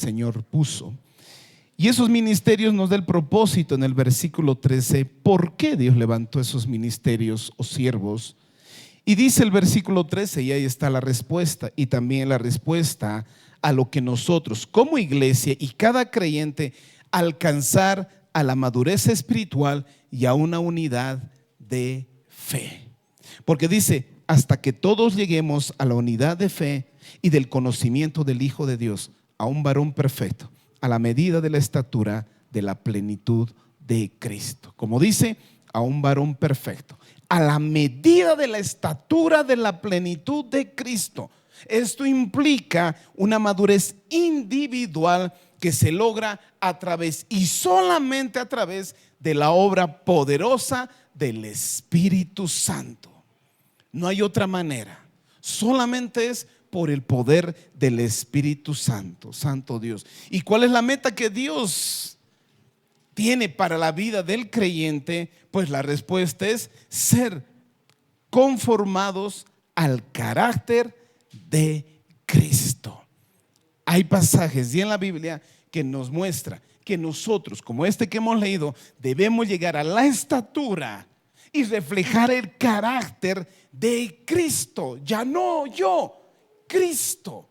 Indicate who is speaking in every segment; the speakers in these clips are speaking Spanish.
Speaker 1: Señor puso. Y esos ministerios nos da el propósito en el versículo 13. ¿Por qué Dios levantó esos ministerios o siervos? Y dice el versículo 13, y ahí está la respuesta, y también la respuesta a lo que nosotros como iglesia y cada creyente alcanzar a la madurez espiritual y a una unidad de fe. Porque dice, hasta que todos lleguemos a la unidad de fe y del conocimiento del Hijo de Dios, a un varón perfecto, a la medida de la estatura de la plenitud de Cristo. Como dice, a un varón perfecto, a la medida de la estatura de la plenitud de Cristo. Esto implica una madurez individual que se logra a través y solamente a través de la obra poderosa del Espíritu Santo. No hay otra manera, solamente es por el poder del Espíritu Santo, Santo Dios. ¿Y cuál es la meta que Dios tiene para la vida del creyente? Pues la respuesta es ser conformados al carácter de Cristo. Hay pasajes y en la Biblia que nos muestra que nosotros, como este que hemos leído, debemos llegar a la estatura y reflejar el carácter de Cristo. Ya no yo, Cristo.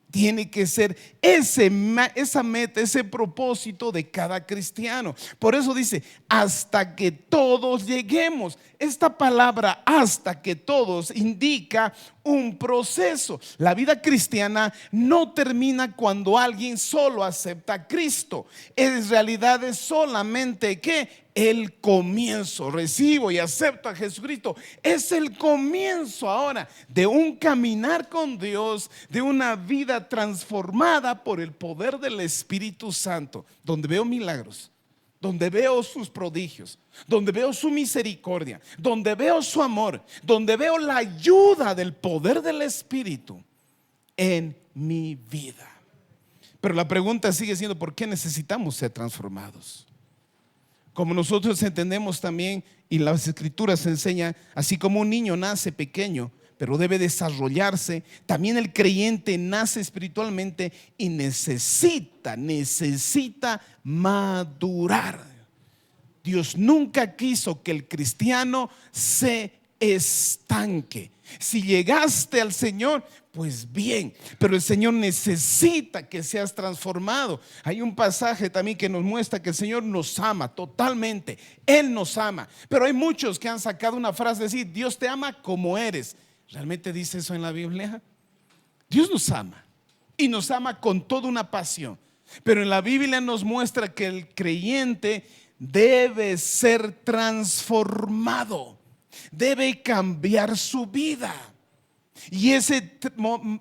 Speaker 1: Tiene que ser esa meta, ese propósito de cada cristiano. Por eso dice, hasta que todos lleguemos. Esta palabra hasta que todos indica un proceso. La vida cristiana no termina cuando alguien solo acepta a Cristo. En realidad es solamente el comienzo. Recibo y acepto a Jesucristo. Es el comienzo ahora de un caminar con Dios, de una vida transformada por el poder del Espíritu Santo, donde veo milagros, donde veo sus prodigios, donde veo su misericordia, donde veo su amor, donde veo la ayuda del poder del Espíritu en mi vida. Pero la pregunta sigue siendo, ¿por qué necesitamos ser transformados? Como nosotros entendemos también, y las Escrituras enseñan, así como un niño nace pequeño, pero debe desarrollarse, también el creyente nace espiritualmente y necesita madurar. Dios nunca quiso que el cristiano se estanque. Si llegaste al Señor, pues bien, pero el Señor necesita que seas transformado. Hay un pasaje también que nos muestra que el Señor nos ama totalmente. Él nos ama, pero hay muchos que han sacado una frase de decir, Dios te ama como eres. ¿Realmente dice eso en la Biblia? Dios nos ama y nos ama con toda una pasión, pero en la Biblia nos muestra que el creyente debe ser transformado, debe cambiar su vida. Y ese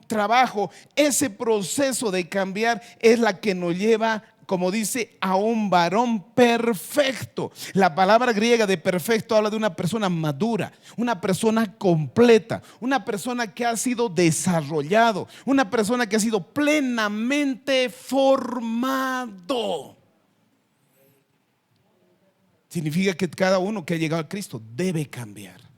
Speaker 1: trabajo, ese proceso de cambiar es la que nos lleva, como dice, a un varón perfecto. La palabra griega de perfecto habla de una persona madura, una persona completa, una persona que ha sido desarrollado, una persona que ha sido plenamente formado. Significa que cada uno que ha llegado a Cristo debe cambiar.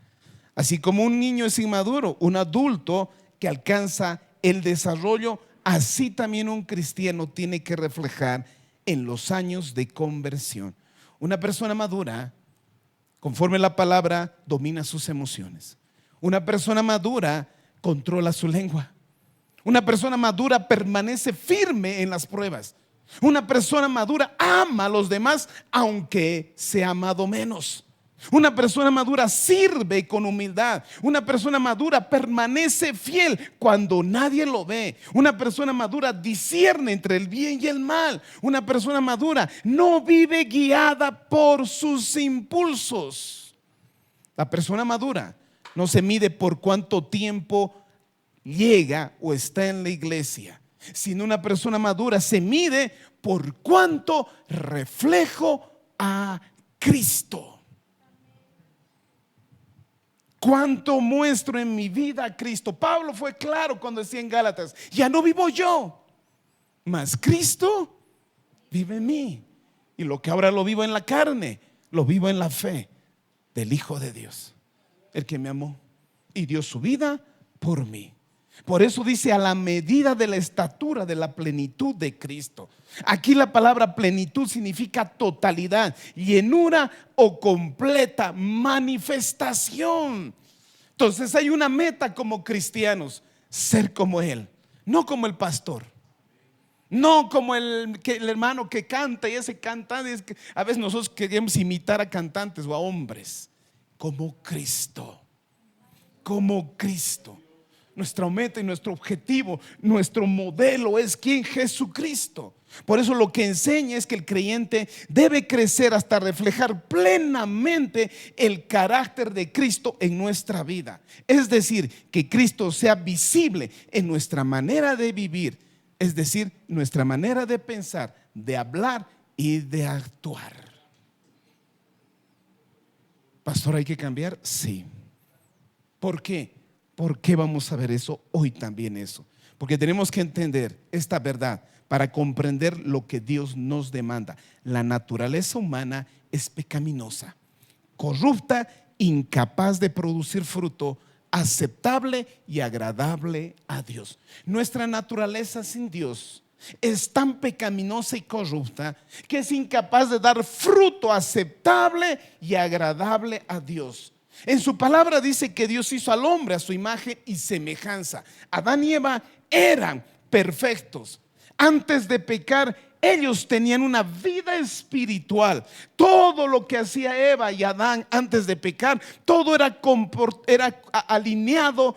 Speaker 1: Así como un niño es inmaduro, un adulto que alcanza el desarrollo, así también un cristiano tiene que reflejar en los años de conversión. Una persona madura, conforme la palabra, domina sus emociones. Una persona madura controla su lengua. Una persona madura permanece firme en las pruebas. Una persona madura ama a los demás aunque sea amado menos. Una persona madura sirve con humildad. Una persona madura permanece fiel cuando nadie lo ve. Una persona madura discierne entre el bien y el mal. Una persona madura no vive guiada por sus impulsos. La persona madura no se mide por cuánto tiempo llega o está en la iglesia, sino una persona madura se mide por cuánto reflejo a Cristo. ¿Cuánto muestro en mi vida a Cristo? Pablo fue claro cuando decía en Gálatas, ya no vivo yo, mas Cristo vive en mí. Y lo que ahora lo vivo en la carne, lo vivo en la fe del Hijo de Dios, el que me amó y dio su vida por mí. Por eso dice a la medida de la estatura de la plenitud de Cristo. Aquí la palabra plenitud significa totalidad, llenura o completa manifestación. Entonces hay una meta como cristianos: ser como Él, no como el pastor, no como el hermano que canta y ese cantante. Es que a veces nosotros queremos imitar a cantantes o a hombres. Como Cristo, como Cristo. Nuestra meta y nuestro objetivo, nuestro modelo es ¿quién? Jesucristo. Por eso lo que enseña es que el creyente debe crecer hasta reflejar plenamente el carácter de Cristo en nuestra vida. Es decir, que Cristo sea visible en nuestra manera de vivir, es decir, nuestra manera de pensar, de hablar y de actuar. Pastor, ¿hay que cambiar? Sí. ¿Por qué? ¿Por qué vamos a ver eso hoy también eso? Porque tenemos que entender esta verdad para comprender lo que Dios nos demanda. La naturaleza humana es pecaminosa, corrupta, incapaz de producir fruto aceptable y agradable a Dios. Nuestra naturaleza sin Dios es tan pecaminosa y corrupta que es incapaz de dar fruto aceptable y agradable a Dios. En su palabra dice que Dios hizo al hombre a su imagen y semejanza. Adán y Eva eran perfectos. Antes de pecar, ellos tenían una vida espiritual. Todo lo que hacía Eva y Adán antes de pecar, todo era alineado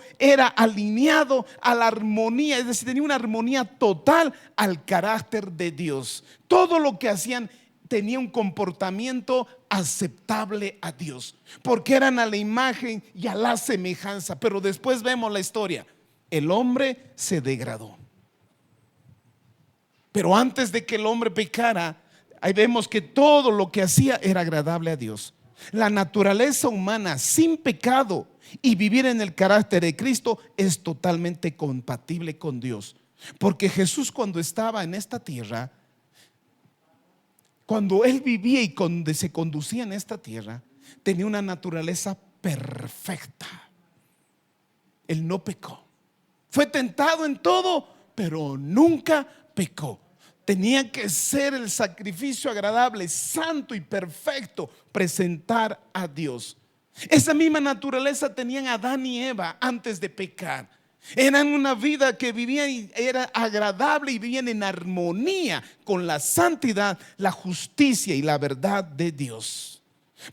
Speaker 1: a la armonía. Es decir, tenía una armonía total al carácter de Dios. Todo lo que hacían tenía un comportamiento aceptable a Dios, porque eran a la imagen y a la semejanza. Pero después vemos la historia: el hombre se degradó. Pero antes de que el hombre pecara, ahí vemos que todo lo que hacía era agradable a Dios. La naturaleza humana sin pecado y vivir en el carácter de Cristo es totalmente compatible con Dios. Porque Jesús, cuando estaba en esta tierra, cuando Él vivía y cuando se conducía en esta tierra, tenía una naturaleza perfecta. Él no pecó. Fue tentado en todo, pero nunca pecó. Tenía que ser el sacrificio agradable, santo y perfecto, presentar a Dios. Esa misma naturaleza tenían Adán y Eva antes de pecar. Eran una vida que vivían y era agradable y vivían en armonía con la santidad, la justicia y la verdad de Dios.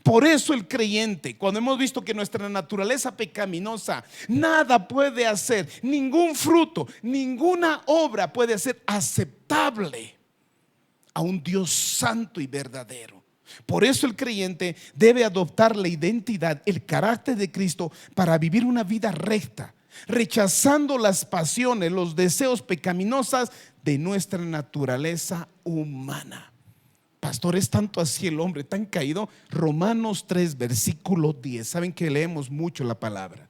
Speaker 1: Por eso el creyente, cuando hemos visto que nuestra naturaleza pecaminosa nada puede hacer, ningún fruto, ninguna obra puede ser aceptable a un Dios santo y verdadero. Por eso el creyente debe adoptar la identidad, el carácter de Cristo para vivir una vida recta, rechazando las pasiones, los deseos pecaminosos de nuestra naturaleza humana. Pastor, es tanto así el hombre tan caído. Romanos 3 versículo 10. Saben que leemos mucho la palabra.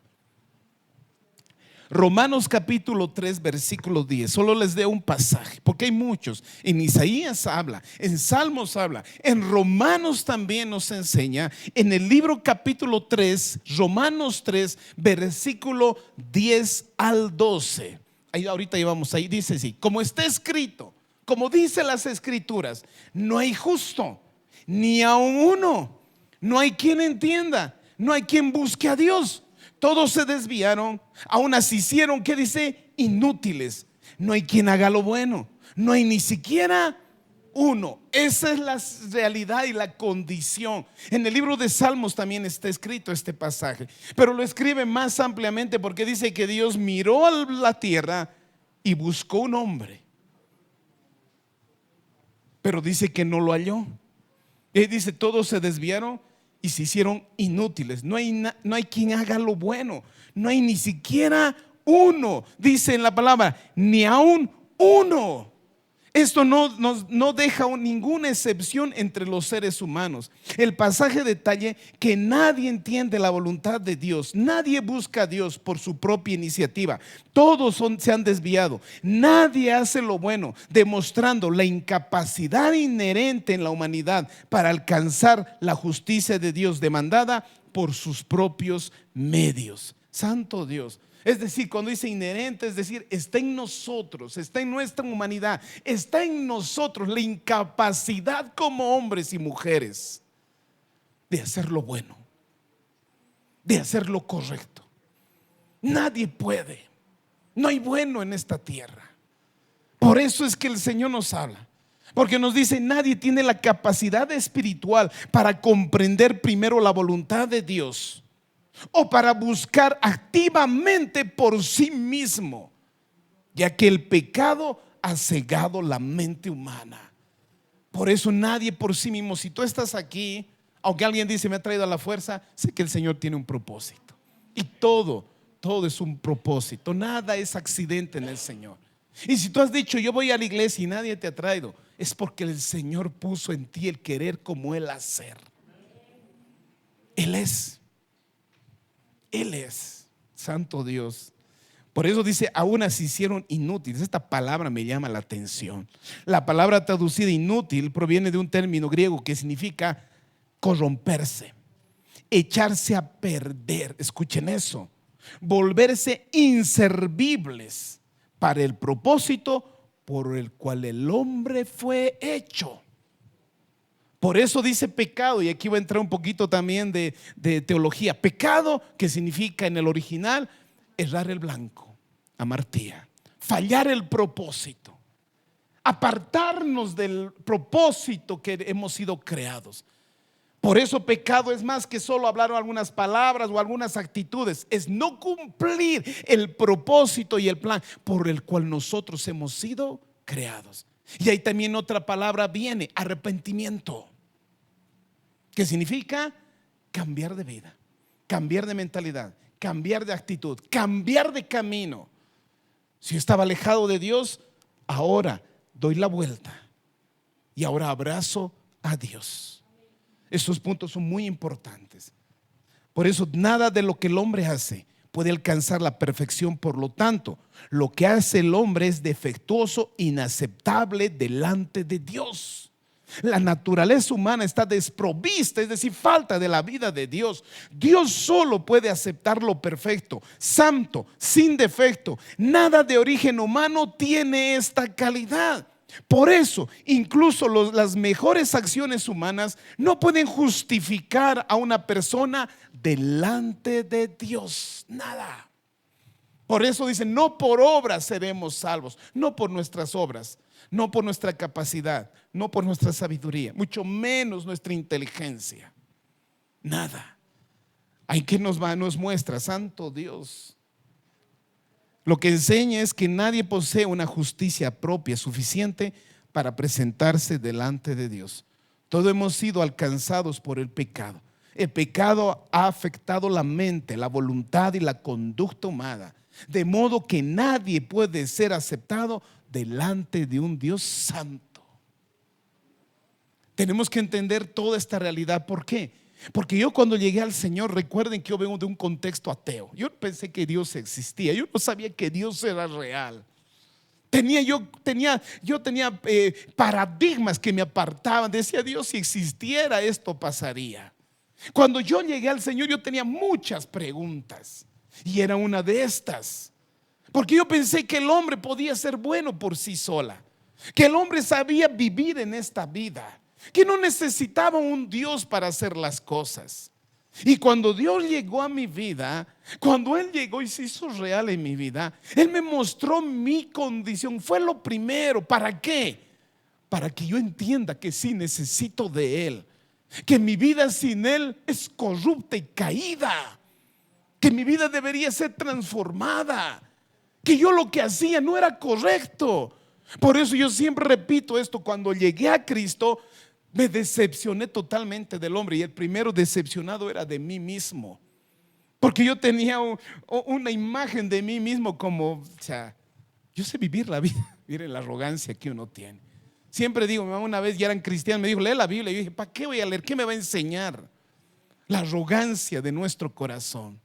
Speaker 1: Romanos capítulo 3 versículo 10. Solo les dé un pasaje porque hay muchos. En Isaías habla, en Salmos habla, en Romanos también nos enseña. En el libro capítulo 3, Romanos 3 versículo 10 al 12. Ahí ahorita llevamos ahí, dice así: como está escrito, como dice las escrituras, no hay justo, ni aun uno. No hay quien entienda, no hay quien busque a Dios. Todos se desviaron, aún así hicieron, ¿qué dice? Inútiles. No hay quien haga lo bueno, no hay ni siquiera uno. Esa es la realidad y la condición. En el libro de Salmos también está escrito este pasaje, pero lo escribe más ampliamente porque dice que Dios miró a la tierra y buscó un hombre, pero dice que no lo halló. Y dice: todos se desviaron y se hicieron inútiles. No hay quien haga lo bueno, no hay ni siquiera uno. Dice en la palabra: ni aún uno. Esto no deja ninguna excepción entre los seres humanos. El pasaje detalla que nadie entiende la voluntad de Dios, nadie busca a Dios por su propia iniciativa. Todos se han desviado, nadie hace lo bueno, demostrando la incapacidad inherente en la humanidad para alcanzar la justicia de Dios demandada por sus propios medios. Santo Dios. Es decir, cuando dice inherente, es decir, está en nosotros, está en nuestra humanidad, está en nosotros la incapacidad como hombres y mujeres de hacer lo bueno, de hacer lo correcto. Nadie puede, no hay bueno en esta tierra. Por eso es que el Señor nos habla, porque nos dice: nadie tiene la capacidad espiritual para comprender primero la voluntad de Dios, o para buscar activamente por sí mismo, ya que el pecado ha cegado la mente humana. Por eso nadie por sí mismo. Si tú estás aquí, aunque alguien dice me ha traído a la fuerza, sé que el Señor tiene un propósito. Y todo es un propósito. Nada es accidente en el Señor. Y si tú has dicho yo voy a la iglesia y nadie te ha traído, es porque el Señor puso en ti el querer como Él hacer. Él es santo Dios. Por eso dice: aún se hicieron inútiles. Esta palabra me llama la atención. La palabra traducida inútil proviene de un término griego que significa corromperse, echarse a perder. Escuchen eso: volverse inservibles para el propósito por el cual el hombre fue hecho. Por eso dice pecado, y aquí va a entrar un poquito también de teología. Pecado, que significa en el original errar el blanco, amartía, fallar el propósito, apartarnos del propósito que hemos sido creados. Por eso pecado es más que solo hablar algunas palabras o algunas actitudes, es no cumplir el propósito y el plan por el cual nosotros hemos sido creados. Y ahí también otra palabra viene: arrepentimiento, que significa cambiar de vida, cambiar de mentalidad, cambiar de actitud, cambiar de camino. Si yo estaba alejado de Dios, ahora doy la vuelta y ahora abrazo a Dios. Estos puntos son muy importantes. Por eso nada de lo que el hombre hace puede alcanzar la perfección. Por lo tanto, lo que hace el hombre es defectuoso, inaceptable delante de Dios. La naturaleza humana está desprovista, es decir, falta de la vida de Dios. Dios solo puede aceptar lo perfecto, santo, sin defecto. Nada de origen humano tiene esta calidad. Por eso, incluso las mejores acciones humanas no pueden justificar a una persona delante de Dios. Nada. Por eso dicen: no por obras seremos salvos, no por nuestras obras, no por nuestra capacidad, no por nuestra sabiduría, mucho menos nuestra inteligencia. Nada. Ahí que nos muestra, santo Dios. Lo que enseña es que nadie posee una justicia propia suficiente para presentarse delante de Dios. Todos hemos sido alcanzados por el pecado. El pecado ha afectado la mente, la voluntad y la conducta humana, de modo que nadie puede ser aceptado delante de un Dios santo. Tenemos que entender toda esta realidad. ¿Por qué? Porque yo cuando llegué al Señor, recuerden que yo vengo de un contexto ateo. Yo pensé que Dios existía, yo no sabía que Dios era real. Yo tenía paradigmas que me apartaban. Decía: Dios, si existiera esto pasaría. Cuando yo llegué al Señor, yo tenía muchas preguntas, y era una de estas, porque yo pensé que el hombre podía ser bueno por sí sola, que el hombre sabía vivir en esta vida, que no necesitaba un Dios para hacer las cosas. Y cuando Dios llegó a mi vida, cuando Él llegó y se hizo real en mi vida, Él me mostró mi condición. Fue lo primero. ¿Para qué? Para que yo entienda que sí necesito de Él, que mi vida sin Él es corrupta y caída, que mi vida debería ser transformada, que yo lo que hacía no era correcto. Por eso yo siempre repito esto: cuando llegué a Cristo, me decepcioné totalmente del hombre, y el primero decepcionado era de mí mismo, porque yo tenía una imagen de mí mismo como, o sea, yo sé vivir la vida. Miren la arrogancia que uno tiene. Siempre digo, mi mamá una vez ya eran cristianos, me dijo: lee la Biblia. Y yo dije: ¿para qué voy a leer? ¿Qué me va a enseñar? La arrogancia de nuestro corazón.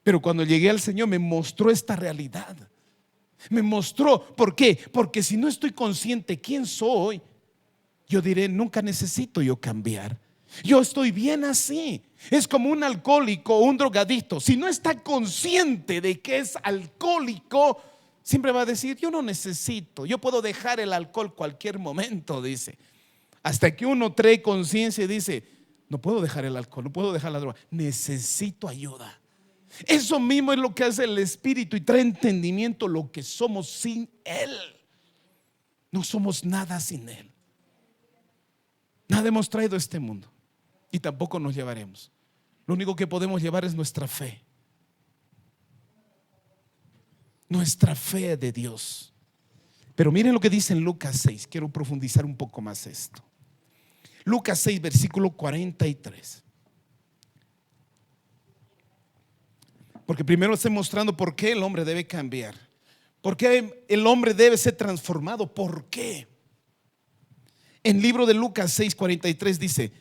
Speaker 1: Pero cuando llegué al Señor me mostró esta realidad. Me mostró. ¿Por qué? Porque si no estoy consciente quién soy, yo diré: nunca necesito yo cambiar. Yo estoy bien así. Es como un alcohólico o un drogadicto. Si no está consciente de que es alcohólico, siempre va a decir: yo no necesito, yo puedo dejar el alcohol cualquier momento, dice. Hasta que uno trae conciencia y dice: no puedo dejar el alcohol, no puedo dejar la droga, necesito ayuda. Eso mismo es lo que hace el Espíritu y trae entendimiento lo que somos sin Él. No somos nada sin Él. Nada hemos traído a este mundo y tampoco nos llevaremos. Lo único que podemos llevar es nuestra fe. Nuestra fe de Dios. Pero miren lo que dice en Lucas 6. Quiero profundizar un poco más esto. Lucas 6, versículo 43. Porque primero estoy mostrando por qué el hombre debe cambiar. ¿Por qué el hombre debe ser transformado? ¿Por qué? En el libro de Lucas 6:43 dice: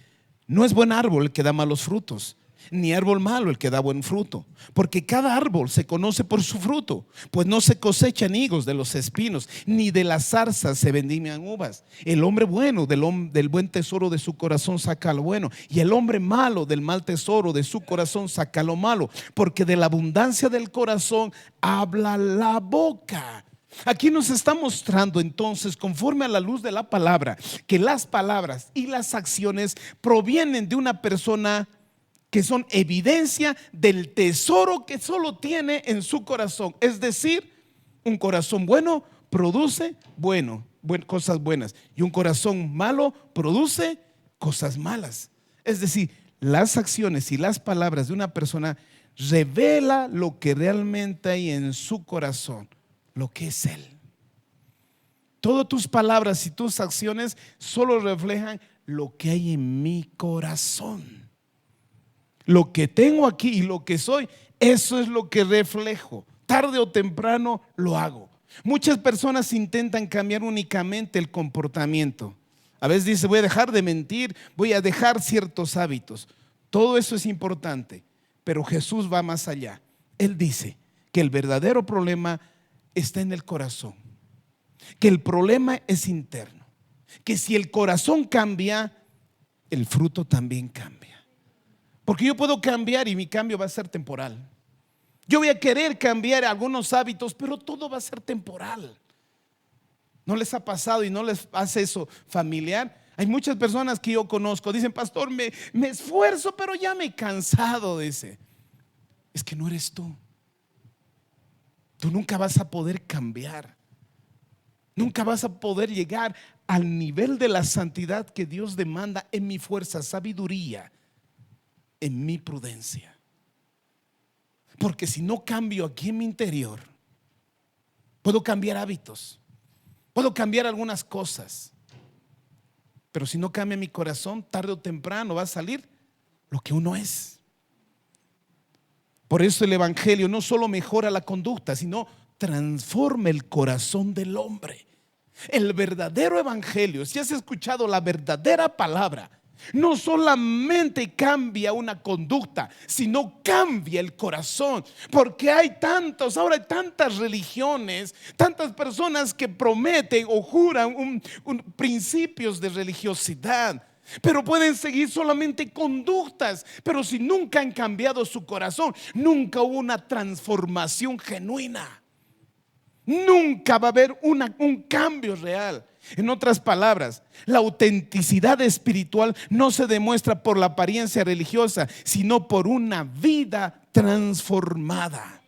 Speaker 1: no es buen árbol el que da malos frutos, ni árbol malo el que da buen fruto, porque cada árbol se conoce por su fruto. Pues no se cosechan higos de los espinos, ni de las zarzas se vendimian uvas. El hombre bueno del buen tesoro de su corazón saca lo bueno, y el hombre malo del mal tesoro de su corazón saca lo malo, porque de la abundancia del corazón habla la boca. Aquí nos está mostrando entonces, conforme a la luz de la palabra, que las palabras y las acciones provienen de una persona que son evidencia del tesoro que solo tiene en su corazón. Es decir, un corazón bueno produce cosas buenas, y un corazón malo produce cosas malas. Es decir, las acciones y las palabras de una persona revela lo que realmente hay en su corazón, lo que es Él. Todas tus palabras y tus acciones solo reflejan lo que hay en mi corazón. Lo que tengo aquí y lo que soy, eso es lo que reflejo. Tarde o temprano lo hago. Muchas personas intentan cambiar únicamente el comportamiento. A veces dice: voy a dejar de mentir, voy a dejar ciertos hábitos. Todo eso es importante, pero Jesús va más allá. Él dice que el verdadero problema está en el corazón, que el problema es interno, que si el corazón cambia, el fruto también cambia. Porque yo puedo cambiar y mi cambio va a ser temporal. Yo voy a querer cambiar algunos hábitos, pero todo va a ser temporal. ¿No les ha pasado y no les hace eso familiar? Hay muchas personas que yo conozco, dicen: pastor, me esfuerzo, pero ya me he cansado. Dice: es que no eres tú. Tú nunca vas a poder cambiar. Nunca vas a poder llegar al nivel de la santidad que Dios demanda en mi fuerza, sabiduría, en mi prudencia. Porque si no cambio aquí en mi interior, puedo cambiar hábitos, puedo cambiar algunas cosas, pero si no cambia mi corazón, tarde o temprano va a salir lo que uno es. Por eso el evangelio no solo mejora la conducta, sino transforma el corazón del hombre. El verdadero evangelio, si has escuchado la verdadera palabra, no solamente cambia una conducta, sino cambia el corazón. Porque ahora hay tantas religiones, tantas personas que prometen o juran principios de religiosidad, pero pueden seguir solamente conductas. Pero si nunca han cambiado su corazón, nunca hubo una transformación genuina. Nunca va a haber un cambio real. En otras palabras, la autenticidad espiritual no se demuestra por la apariencia religiosa, sino por una vida transformada.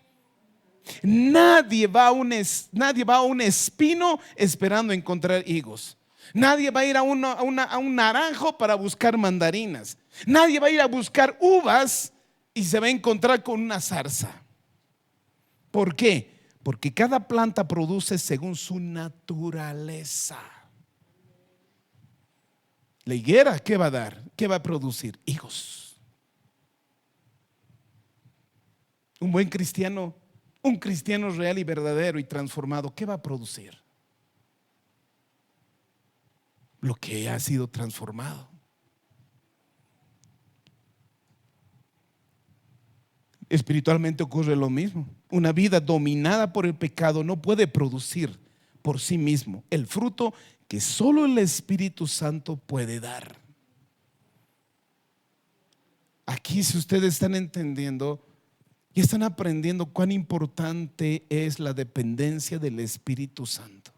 Speaker 1: Nadie va a un espino esperando encontrar higos. Nadie va a ir a un naranjo para buscar mandarinas. Nadie va a ir a buscar uvas y se va a encontrar con una zarza. ¿Por qué? Porque cada planta produce según su naturaleza. La higuera, ¿qué va a dar? ¿Qué va a producir? Higos. Un buen cristiano, un cristiano real y verdadero y transformado, ¿qué va a producir? Lo que ha sido transformado. Espiritualmente ocurre lo mismo. Una vida dominada por el pecado no puede producir por sí mismo el fruto que solo el Espíritu Santo puede dar. Aquí, si ustedes están entendiendo y están aprendiendo cuán importante es la dependencia del Espíritu Santo,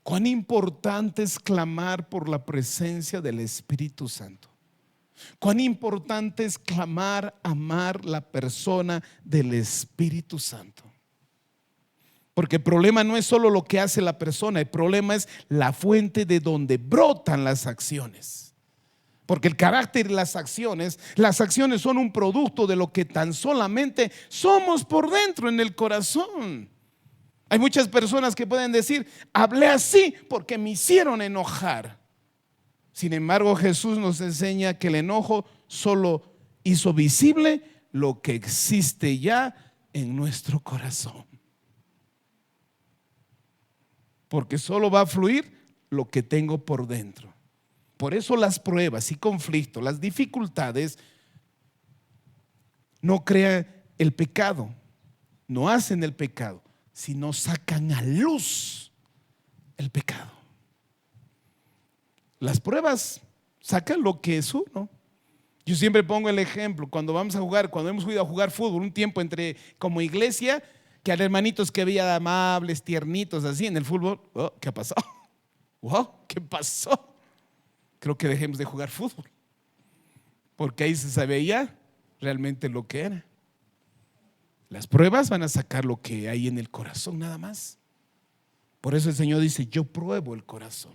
Speaker 1: cuán importante es clamar por la presencia del Espíritu Santo, cuán importante es clamar, amar la persona del Espíritu Santo. Porque el problema no es solo lo que hace la persona, el problema es la fuente de donde brotan las acciones. Porque el carácter y las acciones son un producto de lo que tan solamente somos por dentro en el corazón. Hay muchas personas que pueden decir, hablé así porque me hicieron enojar. Sin embargo, Jesús nos enseña que el enojo solo hizo visible lo que existe ya en nuestro corazón. Porque solo va a fluir lo que tengo por dentro. Por eso las pruebas y conflictos, las dificultades no crean el pecado, no hacen el pecado, sino sacan a luz el pecado. Las pruebas sacan lo que es uno. Yo siempre pongo el ejemplo, cuando vamos a jugar, cuando hemos ido a jugar fútbol, un tiempo como iglesia, que hay hermanitos que veía amables, tiernitos, así en el fútbol. Oh, ¿qué pasó? Wow, ¿qué pasó? Creo que dejemos de jugar fútbol, porque ahí se sabía realmente lo que era. Las pruebas van a sacar lo que hay en el corazón, nada más. Por eso el Señor dice, yo pruebo el corazón,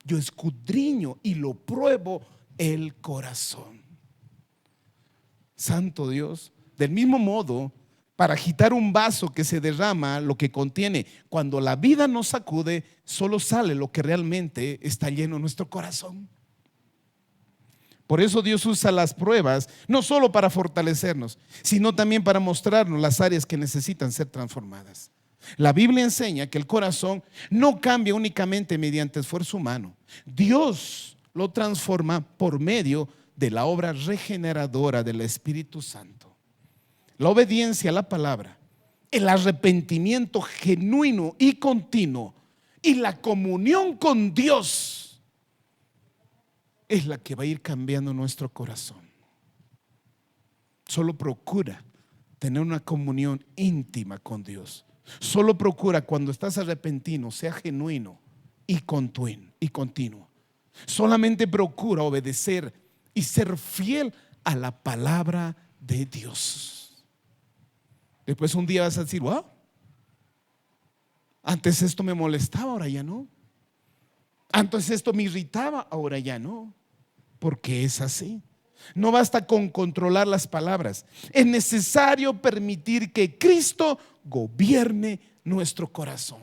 Speaker 1: yo escudriño y lo pruebo el corazón. Santo Dios. Del mismo modo, para agitar un vaso que se derrama lo que contiene, cuando la vida nos sacude, solo sale lo que realmente está lleno en nuestro corazón. Por eso Dios usa las pruebas, no solo para fortalecernos, sino también para mostrarnos las áreas que necesitan ser transformadas. La Biblia enseña que el corazón no cambia únicamente mediante esfuerzo humano. Dios lo transforma por medio de la obra regeneradora del Espíritu Santo. La obediencia a la palabra, el arrepentimiento genuino y continuo y la comunión con Dios es la que va a ir cambiando nuestro corazón. Solo procura tener una comunión íntima con Dios. Solo procura, cuando estás arrepentido, sea genuino y continuo. Solamente procura obedecer y ser fiel a la palabra de Dios. Después un día vas a decir, wow, antes esto me molestaba, ahora ya no. Antes esto me irritaba, ahora ya no. Porque es así. No basta con controlar las palabras, es necesario permitir que Cristo gobierne nuestro corazón.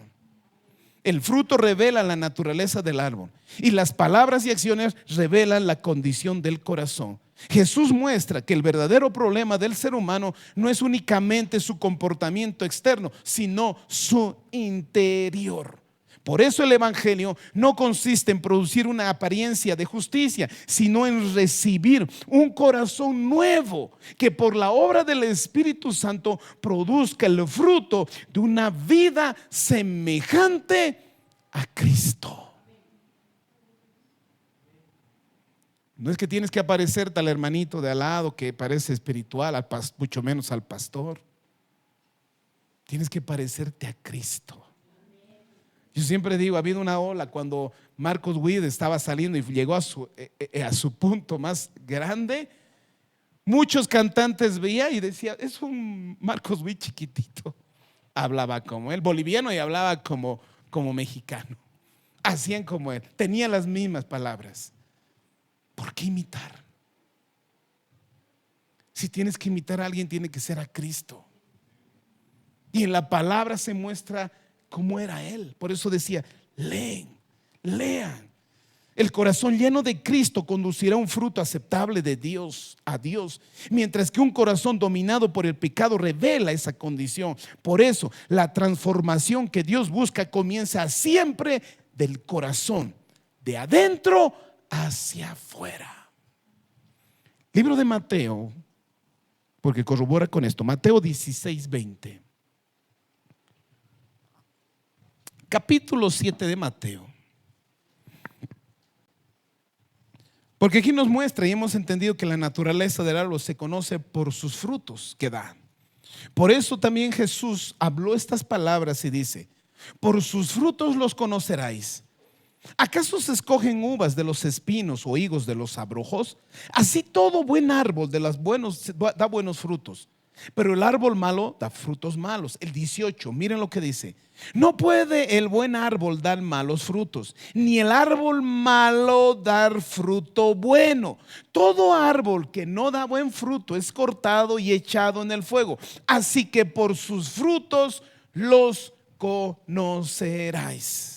Speaker 1: El fruto revela la naturaleza del árbol y las palabras y acciones revelan la condición del corazón. Jesús muestra que el verdadero problema del ser humano no es únicamente su comportamiento externo, sino su interior. Por eso el evangelio no consiste en producir una apariencia de justicia, sino en recibir un corazón nuevo que por la obra del Espíritu Santo produzca el fruto de una vida semejante a Cristo. No es que tienes que parecerte al hermanito de al lado que parece espiritual, mucho menos al pastor. Tienes que parecerte a Cristo. Yo siempre digo, ha habido una ola cuando Marcos Witt estaba saliendo y llegó a su punto más grande. Muchos cantantes veía y decía, es un Marcos Witt chiquitito. Hablaba como él, boliviano, y hablaba como mexicano. Hacían como él, tenían las mismas palabras. ¿Por qué imitar? Si tienes que imitar a alguien, tiene que ser a Cristo. Y en la palabra se muestra cómo era Él. Por eso decía, lean. El corazón lleno de Cristo conducirá un fruto aceptable a Dios, mientras que un corazón dominado por el pecado revela esa condición. Por eso la transformación que Dios busca comienza siempre del corazón, de adentro hacia afuera. Libro de Mateo, porque corrobora con esto, Mateo 16:20. Capítulo 7 de Mateo. Porque aquí nos muestra y hemos entendido que la naturaleza del árbol se conoce por sus frutos que da. Por eso también Jesús habló estas palabras y dice: por sus frutos los conoceráis. ¿Acaso se escogen uvas de los espinos o higos de los abrojos? Así todo buen árbol de las buenos da buenos frutos, pero el árbol malo da frutos malos. El 18, miren lo que dice: no puede el buen árbol dar malos frutos, ni el árbol malo dar fruto bueno. Todo árbol que no da buen fruto es cortado y echado en el fuego. Así que por sus frutos los conoceráis.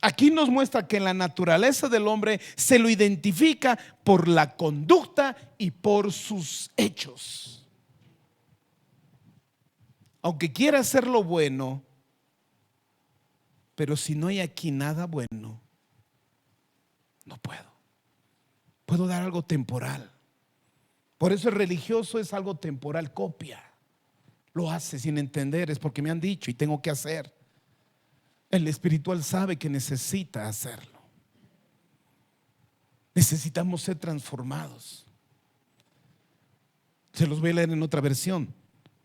Speaker 1: Aquí nos muestra que la naturaleza del hombre se lo identifica por la conducta y por sus hechos. Aunque quiera hacer lo bueno, pero si no hay aquí nada bueno, no puedo. Puedo dar algo temporal. Por eso el religioso es algo temporal, copia. Lo hace sin entender, es porque me han dicho y tengo que hacer. El espiritual sabe que necesita hacerlo. Necesitamos ser transformados. Se los voy a leer en otra versión.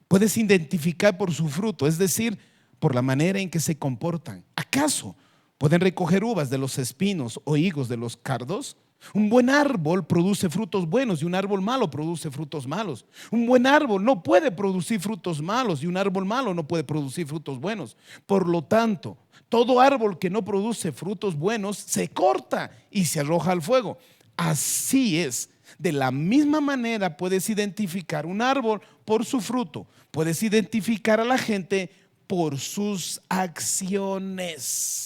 Speaker 1: Puedes identificar por su fruto, es decir, por la manera en que se comportan. ¿Acaso pueden recoger uvas de los espinos o higos de los cardos? Un buen árbol produce frutos buenos y un árbol malo produce frutos malos. Un buen árbol no puede producir frutos malos y un árbol malo no puede producir frutos buenos. Por lo tanto, todo árbol que no produce frutos buenos se corta y se arroja al fuego. Así es. De la misma manera puedes identificar un árbol por su fruto. Puedes identificar a la gente por sus acciones.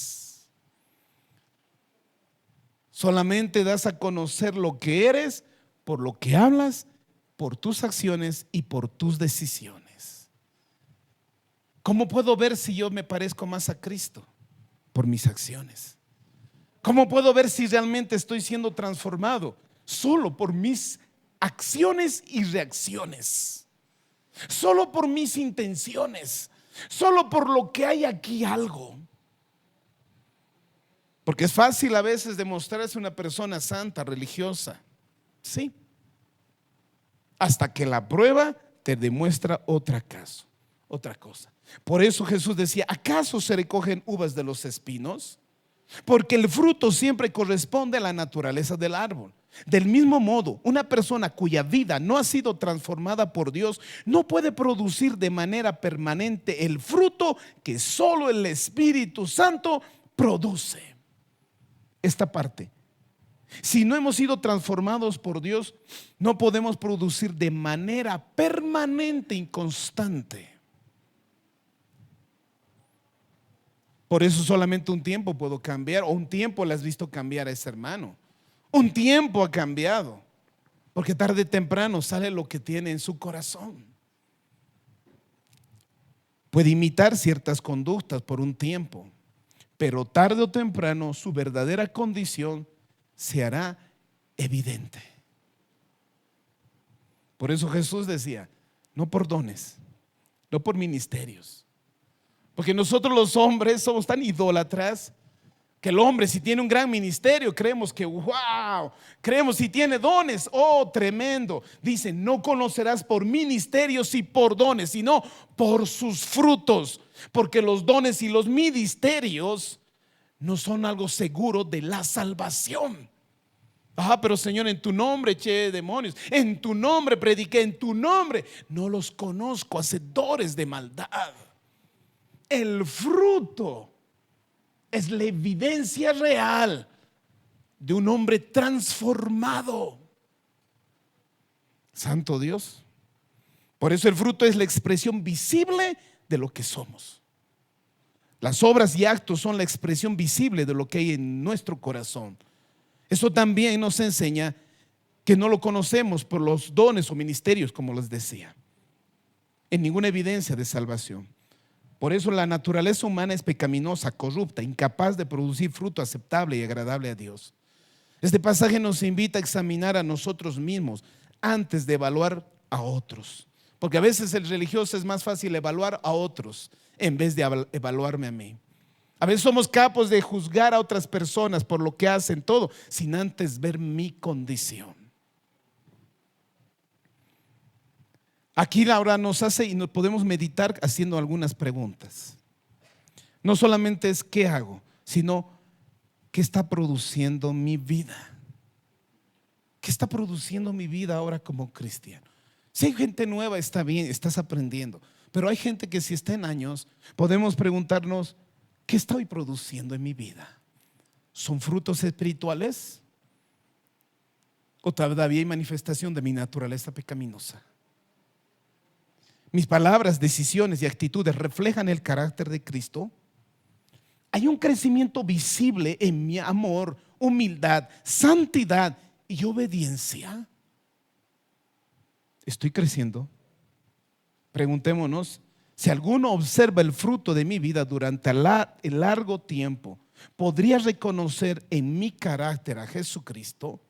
Speaker 1: Solamente das a conocer lo que eres por lo que hablas, por tus acciones y por tus decisiones. ¿Cómo puedo ver si yo me parezco más a Cristo? Por mis acciones. ¿Cómo puedo ver si realmente estoy siendo transformado? Solo por mis acciones y reacciones. Solo por mis intenciones. Solo por lo que hay aquí algo. Porque es fácil a veces demostrarse una persona santa, religiosa. Sí. Hasta que la prueba te demuestra otra cosa. Por eso Jesús decía: ¿acaso se recogen uvas de los espinos? Porque el fruto siempre corresponde a la naturaleza del árbol. Del mismo modo, una persona cuya vida no ha sido transformada por Dios no puede producir de manera permanente el fruto que solo el Espíritu Santo produce. Esta parte: si no hemos sido transformados por Dios, no podemos producir de manera permanente y constante. Por eso solamente un tiempo puedo cambiar, o un tiempo le has visto cambiar a ese hermano. Un tiempo ha cambiado, porque tarde o temprano sale lo que tiene en su corazón. Puede imitar ciertas conductas por un tiempo, pero tarde o temprano su verdadera condición se hará evidente. Por eso Jesús decía: no por dones, no por ministerios. Porque nosotros los hombres somos tan idólatras que el hombre, si tiene un gran ministerio, creemos que wow, creemos si tiene dones, oh, tremendo. Dice: no conocerás por ministerios y por dones, sino por sus frutos. Porque los dones y los ministerios no son algo seguro de la salvación. Pero Señor, en tu nombre eché demonios, en tu nombre prediqué, en tu nombre. No los conozco, hacedores de maldad. El fruto es la evidencia real de un hombre transformado. Santo Dios. Por eso el fruto es la expresión visible de lo que somos. Las obras y actos son la expresión visible de lo que hay en nuestro corazón. Eso también nos enseña que no lo conocemos por los dones o ministerios, como les decía, en ninguna evidencia de salvación. Por eso la naturaleza humana es pecaminosa, corrupta, incapaz de producir fruto aceptable y agradable a Dios. Este pasaje nos invita a examinar a nosotros mismos antes de evaluar a otros. Porque a veces el religioso es más fácil evaluar a otros en vez de evaluarme a mí. A veces somos capos de juzgar a otras personas por lo que hacen todo, sin antes ver mi condición. Aquí Laura nos hace y nos podemos meditar haciendo algunas preguntas. No solamente es qué hago, sino qué está produciendo mi vida. ¿Qué está produciendo mi vida ahora como cristiano? Si hay gente nueva, está bien, estás aprendiendo. Pero hay gente que si está en años, podemos preguntarnos, ¿qué estoy produciendo en mi vida? ¿Son frutos espirituales? ¿O todavía hay manifestación de mi naturaleza pecaminosa? Mis palabras, decisiones y actitudes reflejan el carácter de Cristo. Hay un crecimiento visible en mi amor, humildad, santidad y obediencia. ¿Estoy creciendo? Preguntémonos, si alguno observa el fruto de mi vida durante el largo tiempo, ¿podría reconocer en mi carácter a Jesucristo?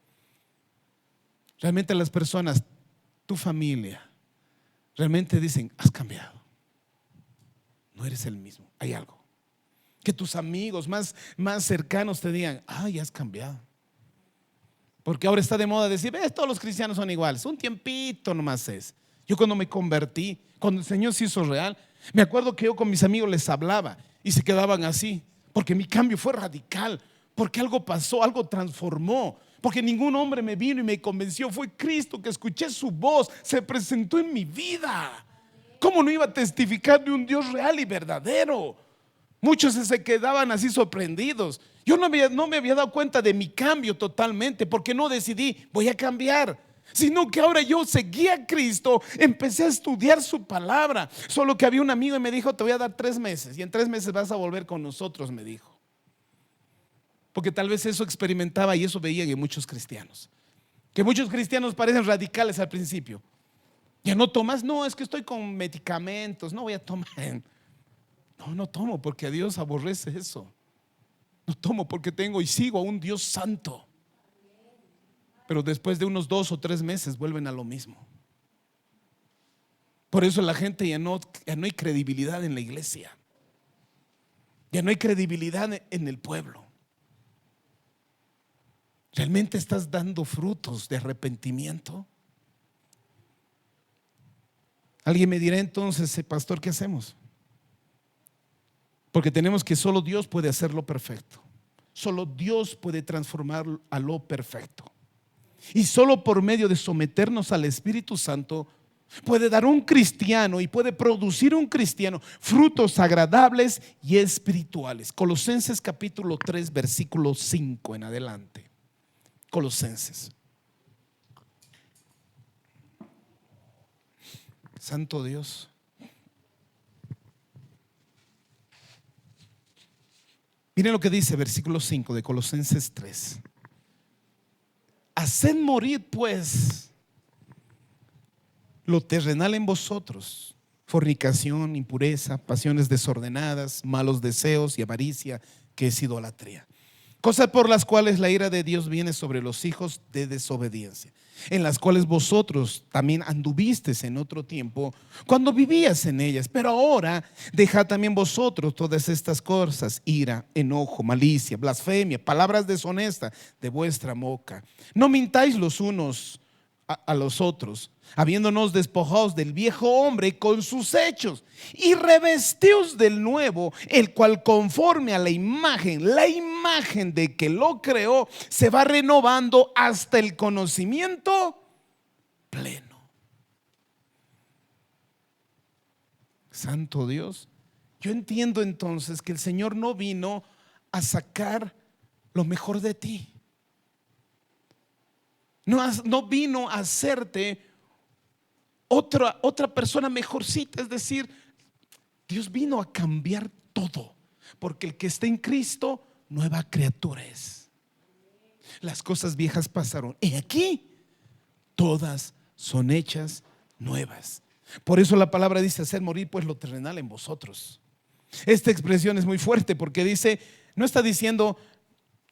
Speaker 1: Realmente las personas, tu familia, realmente dicen, has cambiado. No eres el mismo, hay algo. Que tus amigos más cercanos te digan, ay, has cambiado. Porque ahora está de moda decir, ves, todos los cristianos son iguales. Un tiempito nomás es. Yo cuando me convertí, cuando el Señor se hizo real, me acuerdo que yo con mis amigos les hablaba y se quedaban así. Porque mi cambio fue radical. Porque algo pasó, algo transformó. Porque ningún hombre me vino y me convenció. Fue Cristo que escuché su voz, se presentó en mi vida. ¿Cómo no iba a testificar de un Dios real y verdadero? Muchos se quedaban así sorprendidos. Yo no me había dado cuenta de mi cambio totalmente, porque no decidí, voy a cambiar, sino que ahora yo seguía a Cristo, empecé a estudiar su palabra. Solo que había un amigo y me dijo, te voy a dar 3 meses y en 3 meses vas a volver con nosotros, me dijo. Porque tal vez eso experimentaba y eso veía en muchos cristianos. Que muchos cristianos parecen radicales al principio. ¿Ya no tomas? No, es que estoy con medicamentos, no voy a tomar. No tomo porque a Dios aborrece eso. No tomo porque tengo y sigo a un Dios santo. Pero después de unos 2 o 3 meses vuelven a lo mismo. Por eso la gente ya no hay credibilidad en la iglesia. Ya no hay credibilidad en el pueblo. ¿Realmente estás dando frutos de arrepentimiento? Alguien me dirá entonces, pastor, ¿qué hacemos? Porque tenemos que solo Dios puede hacerlo perfecto. Solo Dios puede transformar a lo perfecto. Y solo por medio de someternos al Espíritu Santo puede dar un cristiano y puede producir un cristiano frutos agradables y espirituales. Colosenses capítulo 3 versículo 5 en adelante. Colosenses. Santo Dios. Miren lo que dice versículo 5 de Colosenses 3. Haced morir pues lo terrenal en vosotros: fornicación, impureza, pasiones desordenadas, malos deseos y avaricia, que es idolatría. Cosas por las cuales la ira de Dios viene sobre los hijos de desobediencia, en las cuales vosotros también anduvisteis en otro tiempo, cuando vivías en ellas. Pero ahora dejad también vosotros todas estas cosas: ira, enojo, malicia, blasfemia, palabras deshonestas de vuestra boca. No mintáis los unos a los otros, habiéndonos despojados del viejo hombre con sus hechos, y revestíos del nuevo, el cual conforme a la imagen de que lo creó, se va renovando hasta el conocimiento pleno. Santo Dios. Yo entiendo entonces que el Señor no vino a sacar lo mejor de ti. No vino a hacerte otra persona mejorcita. Es decir, Dios vino a cambiar todo, porque el que está en Cristo, nueva criatura es. Las cosas viejas pasaron y aquí todas son hechas nuevas. Por eso la palabra dice: hacer morir pues lo terrenal en vosotros. Esta expresión es muy fuerte, porque dice, no está diciendo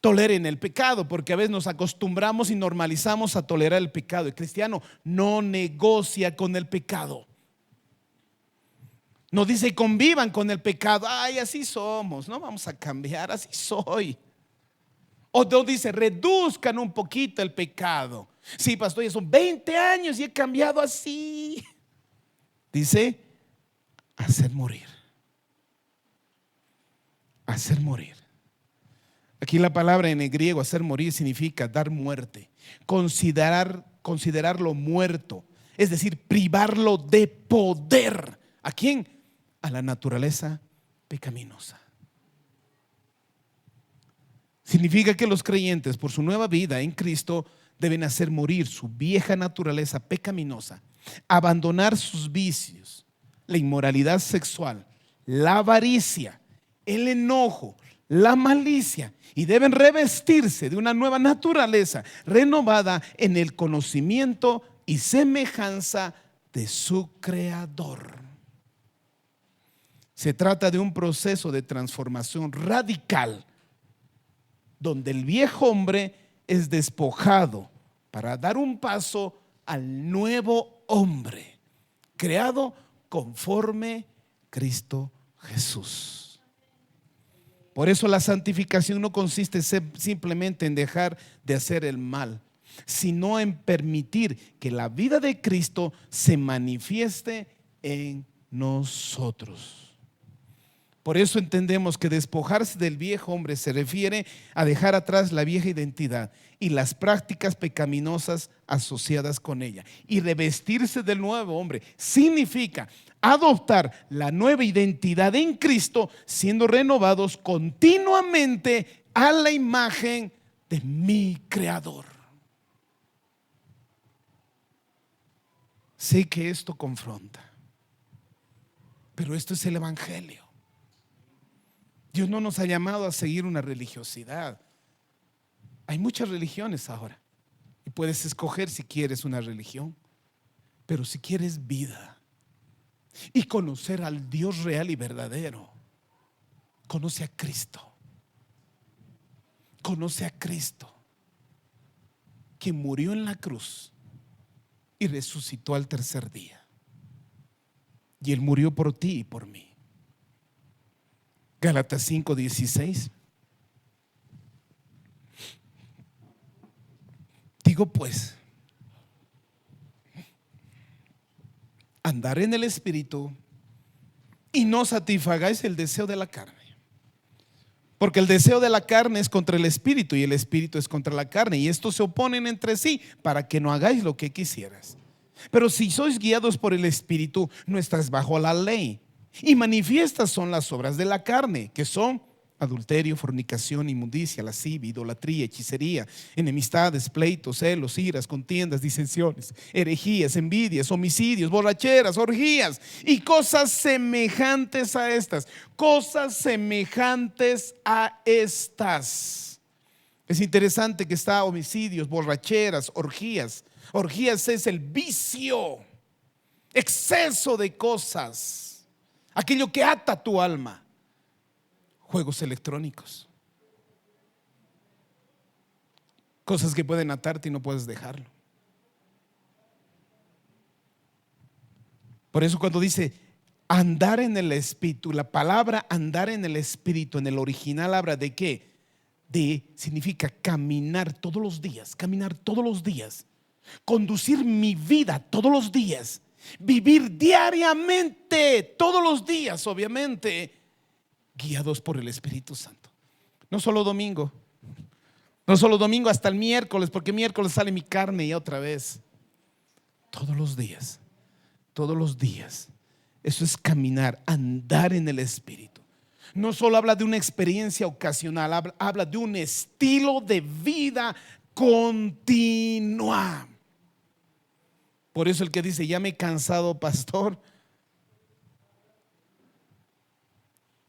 Speaker 1: toleren el pecado, porque a veces nos acostumbramos y normalizamos a tolerar el pecado. El cristiano no negocia con el pecado. No dice convivan con el pecado. Ay, así somos, no vamos a cambiar, así soy. O no dice reduzcan un poquito el pecado. Sí, pastor, ya son 20 años y he cambiado así. Dice hacer morir. Hacer morir. Aquí la palabra en el griego hacer morir significa dar muerte, considerarlo muerto, es decir, privarlo de poder. ¿A quién? A la naturaleza pecaminosa. Significa que los creyentes, por su nueva vida en Cristo, deben hacer morir su vieja naturaleza pecaminosa, abandonar sus vicios, la inmoralidad sexual, la avaricia, el enojo, la malicia, y deben revestirse de una nueva naturaleza renovada en el conocimiento y semejanza de su Creador. Se trata de un proceso de transformación radical donde el viejo hombre es despojado para dar un paso al nuevo hombre, creado conforme Cristo Jesús. Por eso la santificación no consiste simplemente en dejar de hacer el mal, sino en permitir que la vida de Cristo se manifieste en nosotros. Por eso entendemos que despojarse del viejo hombre se refiere a dejar atrás la vieja identidad y las prácticas pecaminosas asociadas con ella. Y revestirse del nuevo hombre significa adoptar la nueva identidad en Cristo, siendo renovados continuamente a la imagen de mi Creador. Sé que esto confronta, pero esto es el Evangelio. Dios no nos ha llamado a seguir una religiosidad. Hay muchas religiones ahora y puedes escoger si quieres una religión, pero si quieres vida y conocer al Dios real y verdadero, conoce a Cristo. Conoce a Cristo, que murió en la cruz y resucitó al tercer día. Y Él murió por ti y por mí. Gálatas 5:16. Digo pues, andar en el Espíritu y no satisfagáis el deseo de la carne. Porque el deseo de la carne es contra el Espíritu y el Espíritu es contra la carne, y estos se oponen entre sí para que no hagáis lo que quisieras. Pero si sois guiados por el Espíritu, no estás bajo la ley. Y manifiestas son las obras de la carne, que son adulterio, fornicación, inmundicia, lascivia, idolatría, hechicería, enemistades, pleitos, celos, iras, contiendas, disensiones, herejías, envidias, homicidios, borracheras, orgías y cosas semejantes a estas. Cosas semejantes a estas. Es interesante que está homicidios, borracheras, orgías. Orgías es el vicio, exceso de cosas, aquello que ata tu alma. Juegos electrónicos, cosas que pueden atarte y no puedes dejarlo. Por eso cuando dice andar en el Espíritu, la palabra andar en el Espíritu en el original habla de qué? Significa caminar todos los días, conducir mi vida todos los días, vivir diariamente, todos los días, obviamente, guiados por el Espíritu Santo. No solo domingo, hasta el miércoles, porque miércoles sale mi carne y otra vez. Todos los días. Eso es caminar, andar en el Espíritu. No solo habla de una experiencia ocasional, habla de un estilo de vida continua. Por eso el que dice, ya me he cansado, pastor.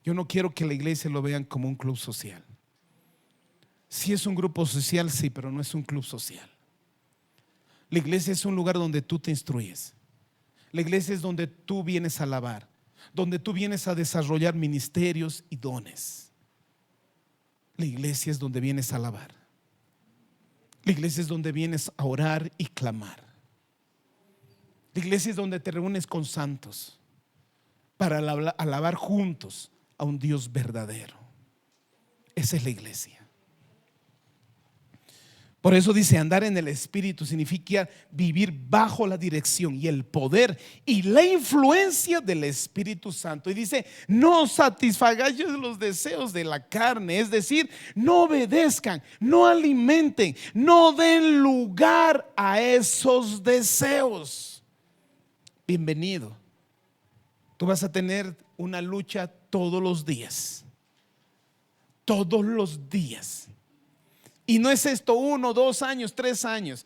Speaker 1: Yo no quiero que la iglesia lo vean como un club social. Sí es un grupo social, sí, pero no es un club social. La iglesia es un lugar donde tú te instruyes. La iglesia es donde tú vienes a alabar, donde tú vienes a desarrollar ministerios y dones. La iglesia es donde vienes a alabar. La iglesia es donde vienes a orar y clamar. La iglesia es donde te reúnes con santos. para alabar juntos a un Dios verdadero. Esa es la iglesia. Por eso dice, andar en el Espíritu significa vivir bajo la dirección y el poder y la influencia del Espíritu Santo. Y dice, no satisfagáis los deseos de la carne, es decir, no obedezcan, no alimenten, no den lugar a esos deseos. Bienvenido. Tú vas a tener una lucha todos los días. Todos los días. Y no es esto 1, 2 años, 3 años.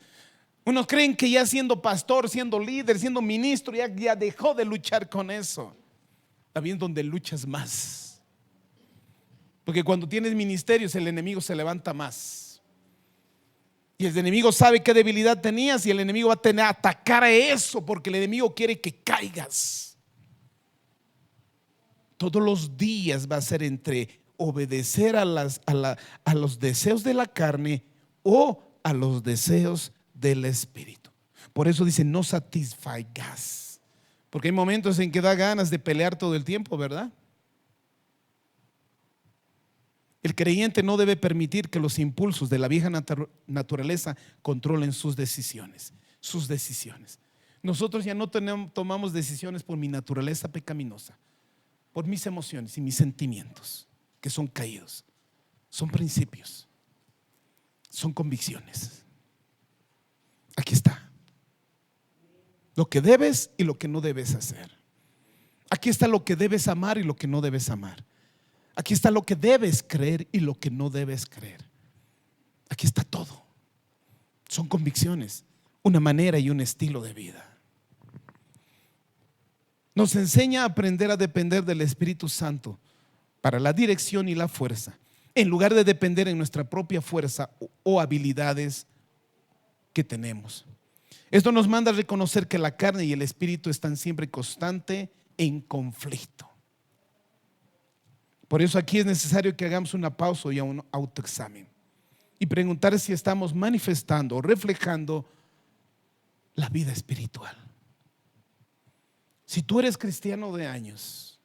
Speaker 1: Unos creen que ya siendo pastor, siendo líder, siendo ministro, ya dejó de luchar con eso. También donde luchas más. Porque cuando tienes ministerios, el enemigo se levanta más. Y el enemigo sabe qué debilidad tenías y el enemigo va a atacar a eso, porque el enemigo quiere que caigas. Todos los días va a ser entre obedecer a los deseos de la carne o a los deseos del Espíritu. Por eso dice, no satisfagas. Porque hay momentos en que da ganas de pelear todo el tiempo, ¿verdad? El creyente no debe permitir que los impulsos de la vieja naturaleza controlen sus decisiones. Nosotros ya no tomamos decisiones por mi naturaleza pecaminosa, por mis emociones y mis sentimientos que son caídos. Son principios, son convicciones. Aquí está lo que debes y lo que no debes hacer. Aquí está lo que debes amar y lo que no debes amar. Aquí está lo que debes creer y lo que no debes creer. Aquí está todo. Son convicciones, una manera y un estilo de vida. Nos enseña a aprender a depender del Espíritu Santo para la dirección y la fuerza, en lugar de depender en nuestra propia fuerza o habilidades que tenemos. Esto nos manda a reconocer que la carne y el espíritu están siempre constante en conflicto. Por eso aquí es necesario que hagamos una pausa y un autoexamen y preguntar si estamos manifestando o reflejando la vida espiritual. Si tú eres cristiano de años,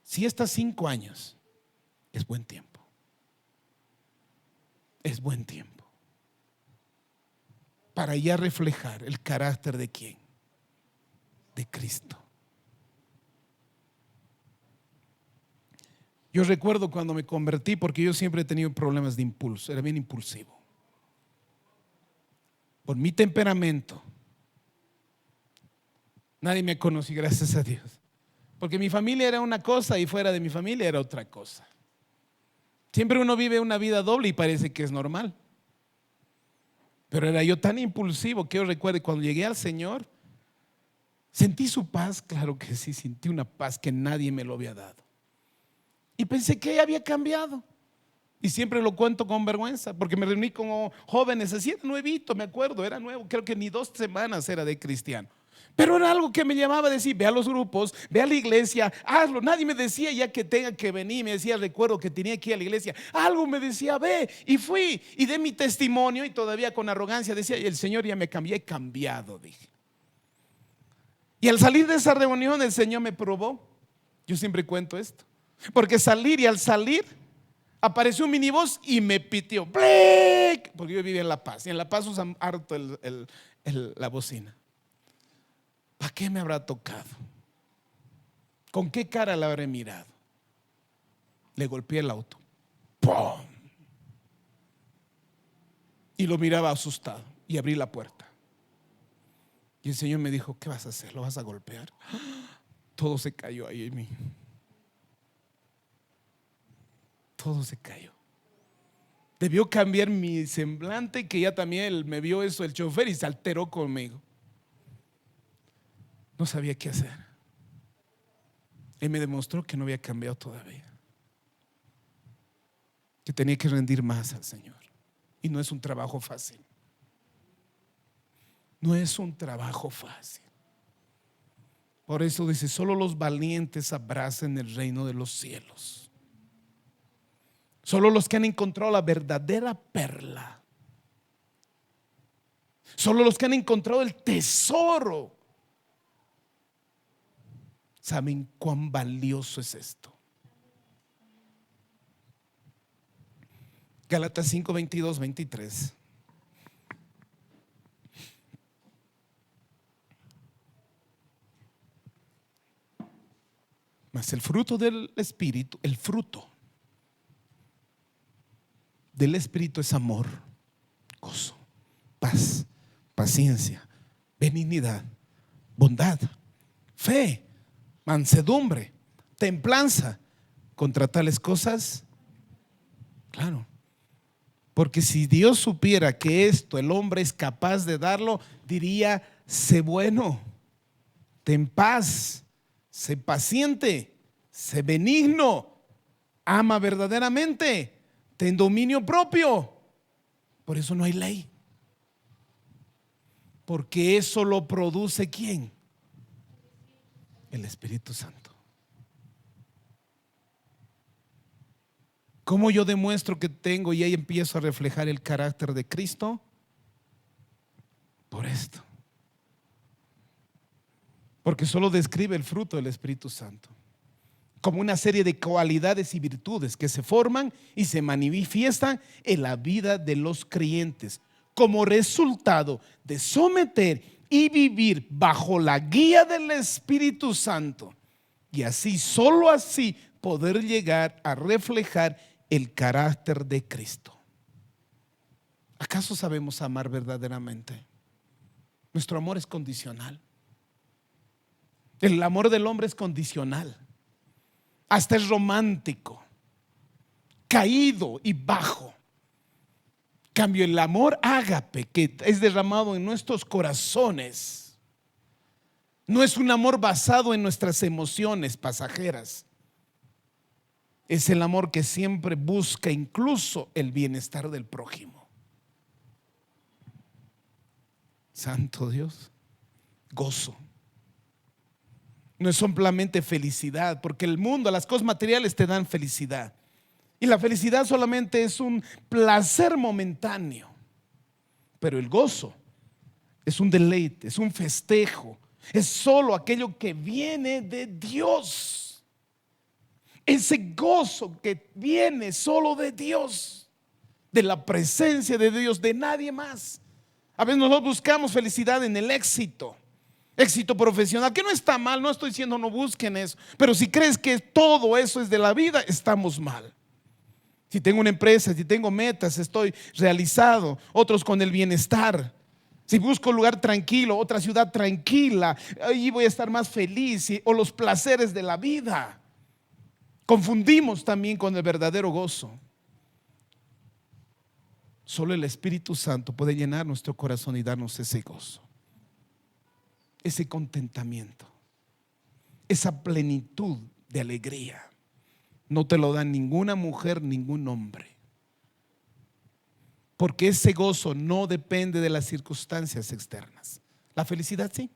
Speaker 1: si estás 5 años, es buen tiempo. Es buen tiempo para ya reflejar el carácter de ¿quién? De Cristo. Yo recuerdo cuando me convertí, porque yo siempre he tenido problemas de impulso, era bien impulsivo. Por mi temperamento, nadie me conoció, gracias a Dios. Porque mi familia era una cosa y fuera de mi familia era otra cosa. Siempre uno vive una vida doble y parece que es normal. Pero era yo tan impulsivo que yo recuerdo cuando llegué al Señor, sentí su paz, claro que sí, sentí una paz que nadie me lo había dado. Y pensé que había cambiado. Y siempre lo cuento con vergüenza, porque me reuní con jóvenes, así era nuevito, me acuerdo, era nuevo, creo que ni 2 semanas era de cristiano. Pero era algo que me llamaba a decir, ve a los grupos, ve a la iglesia, hazlo. Nadie me decía ya que tenga que venir, me decía, recuerdo que tenía que ir a la iglesia. Algo me decía, ve, y fui, y de mi testimonio, y todavía con arrogancia decía, el Señor ya me cambió, he cambiado, dije. Y al salir de esa reunión el Señor me probó. Yo siempre cuento esto, porque al salir apareció un minibús y me pitió, ¡blic! Porque yo vivía en La Paz, y en La Paz usan harto la bocina. ¿Para qué me habrá tocado? ¿Con qué cara la habré mirado? Le golpeé el auto, ¡pum! Y lo miraba asustado y abrí la puerta. Y el Señor me dijo, ¿qué vas a hacer? ¿Lo vas a golpear? Todo se cayó ahí en mí. Todo se cayó. Debió cambiar mi semblante, que ya también me vio eso el chofer y se alteró conmigo. No sabía qué hacer. Él me demostró que no había cambiado todavía, que tenía que rendir más al Señor. Y no es un trabajo fácil. No es un trabajo fácil. Por eso dice, solo los valientes abrazan el reino de los cielos. Solo los que han encontrado la verdadera perla. Solo los que han encontrado el tesoro ¿Saben cuán valioso es esto? Gálatas 5, 22, 23. Mas el fruto del Espíritu, el fruto del Espíritu es amor, gozo, paz, paciencia, benignidad, bondad, fe, mansedumbre, templanza. Contra tales cosas, claro. Porque si Dios supiera que esto el hombre es capaz de darlo, diría: sé bueno, ten paz, sé paciente, sé benigno, ama verdaderamente, ten dominio propio. Por eso no hay ley. Porque eso lo produce ¿quién? El Espíritu Santo. ¿Cómo yo demuestro que tengo y ahí empiezo a reflejar el carácter de Cristo? Por esto. Porque solo describe el fruto del Espíritu Santo como una serie de cualidades y virtudes que se forman y se manifiestan en la vida de los creyentes como resultado de someter y vivir bajo la guía del Espíritu Santo, y así, solo así, poder llegar a reflejar el carácter de Cristo. ¿Acaso sabemos amar verdaderamente? Nuestro amor es condicional. El amor del hombre es condicional. Hasta es romántico, caído y bajo. Cambio, el amor ágape que es derramado en nuestros corazones no es un amor basado en nuestras emociones pasajeras. Es el amor que siempre busca incluso el bienestar del prójimo. Santo Dios. Gozo. No es solamente felicidad, porque el mundo, las cosas materiales te dan felicidad. Y la felicidad solamente es un placer momentáneo. Pero el gozo es un deleite, es un festejo. Es solo aquello que viene de Dios. Ese gozo que viene solo de Dios, de la presencia de Dios, de nadie más. A veces nosotros buscamos felicidad en el éxito. Éxito profesional, que no está mal, no estoy diciendo no busquen eso, pero si crees que todo eso es de la vida, estamos mal. Si tengo una empresa, si tengo metas, estoy realizado. Otros con el bienestar. Si busco un lugar tranquilo, otra ciudad tranquila, ahí voy a estar más feliz. O los placeres de la vida. Confundimos también con el verdadero gozo. Solo el Espíritu Santo puede llenar nuestro corazón y darnos ese gozo, ese contentamiento, esa plenitud de alegría. No te lo da ninguna mujer, ningún hombre. Porque ese gozo no depende de las circunstancias externas. La felicidad sí.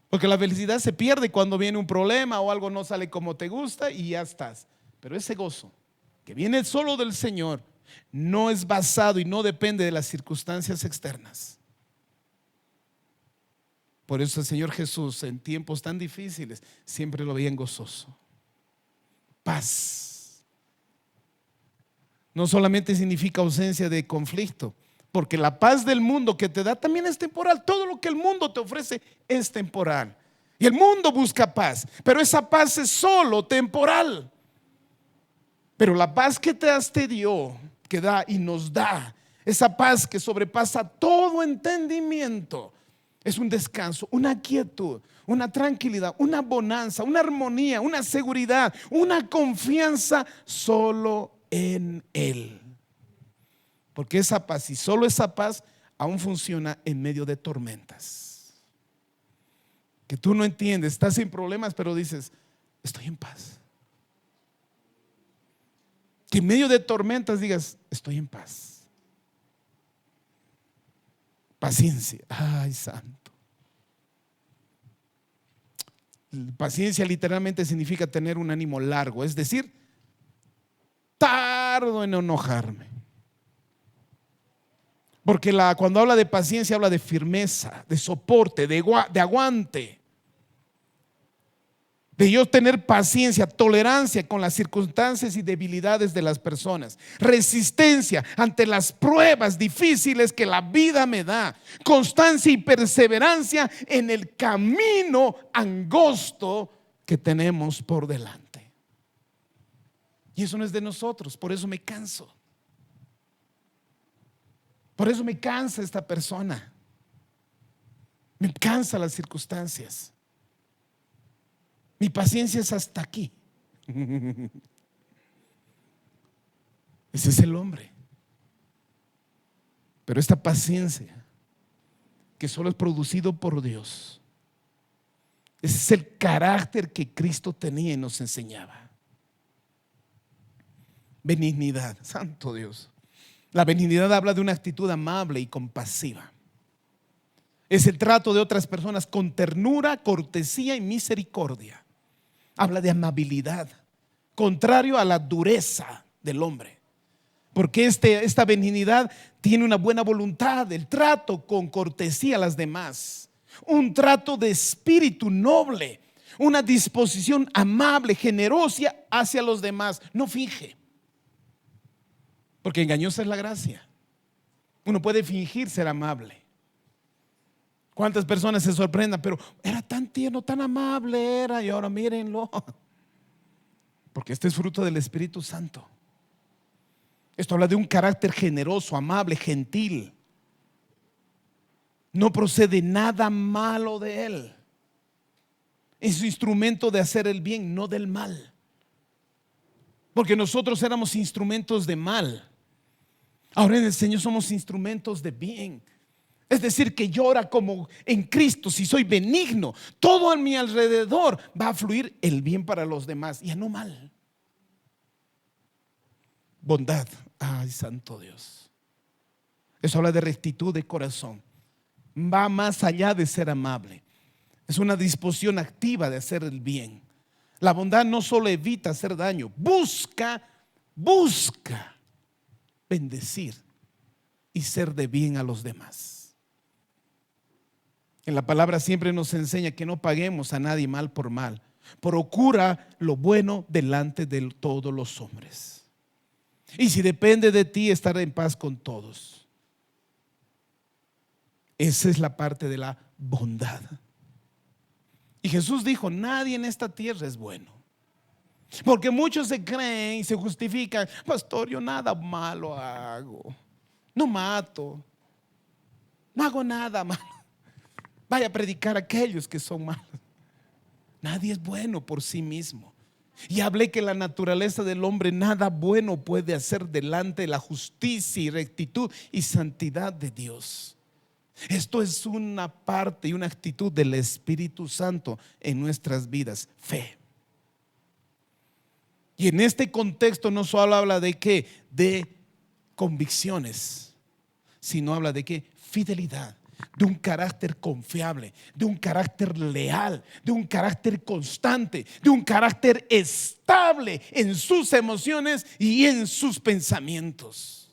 Speaker 1: Porque la felicidad se pierde cuando viene un problema o algo no sale como te gusta y ya estás. Pero ese gozo que viene solo del Señor no es basado y no depende de las circunstancias externas. Por eso el Señor Jesús en tiempos tan difíciles siempre lo veían gozoso. Paz. No solamente significa ausencia de conflicto, porque la paz del mundo que te da también es temporal. Todo lo que el mundo te ofrece es temporal. Y el mundo busca paz, pero esa paz es solo temporal. Pero la paz que te dio, que da y nos da, esa paz que sobrepasa todo entendimiento, es un descanso, una quietud, una tranquilidad, una bonanza, una armonía, una seguridad, una confianza solo en Él. Porque esa paz, y solo esa paz, aún funciona en medio de tormentas. Que tú no entiendes, estás sin problemas, pero dices, estoy en paz. Que en medio de tormentas digas, estoy en paz. Paciencia. Ay, santo. Paciencia literalmente significa tener un ánimo largo, es decir, tardo en enojarme. Porque cuando habla de paciencia habla de firmeza, de soporte, de aguante. de yo tener paciencia, tolerancia con las circunstancias y debilidades de las personas, resistencia ante las pruebas difíciles que la vida me da, constancia y perseverancia en el camino angosto que tenemos por delante. Y eso no es de nosotros, por eso me canso. Por eso me cansa esta persona. Me cansa las circunstancias. Mi paciencia es hasta aquí. Ese es el hombre. Pero esta paciencia, que solo es producido por Dios, ese es el carácter que Cristo tenía y nos enseñaba. Benignidad, santo Dios. La benignidad habla de una actitud amable y compasiva. Es el trato de otras personas con ternura, cortesía y misericordia. Habla de amabilidad, contrario a la dureza del hombre. Porque esta benignidad tiene una buena voluntad, el trato con cortesía a las demás, un trato de espíritu noble, una disposición amable, generosa hacia los demás. No finge, porque engañosa es la gracia. Uno puede fingir ser amable. ¿Cuántas personas se sorprendan? Pero era tan tierno, tan amable era, y ahora mírenlo. Porque este es fruto del Espíritu Santo. Esto habla de un carácter generoso, amable, gentil. No procede nada malo de él. Es un instrumento de hacer el bien, no del mal. Porque nosotros éramos instrumentos de mal. Ahora en el Señor somos instrumentos de bien. Es decir, que yo ahora como en Cristo, si soy benigno, todo a mi alrededor va a fluir el bien para los demás, y no mal. Bondad, ay, santo Dios. Eso habla de rectitud de corazón. Va más allá de ser amable. Es una disposición activa de hacer el bien. La bondad no solo evita hacer daño, busca bendecir y ser de bien a los demás. En la palabra siempre nos enseña que no paguemos a nadie mal por mal. Procura lo bueno delante de todos los hombres. Y si depende de ti, estar en paz con todos. Esa es la parte de la bondad. Y Jesús dijo: nadie en esta tierra es bueno. Porque muchos se creen y se justifican: pastor, yo nada malo hago, no mato, no hago nada malo. Vaya a predicar a aquellos que son malos. Nadie es bueno por sí mismo. Y hablé que la naturaleza del hombre nada bueno puede hacer delante de la justicia y rectitud y santidad de Dios. Esto es una parte y una actitud del Espíritu Santo en nuestras vidas, fe. Y en este contexto no solo habla de qué, de convicciones, sino habla de qué, fidelidad, de un carácter confiable, de un carácter leal, de un carácter constante, de un carácter estable en sus emociones y en sus pensamientos.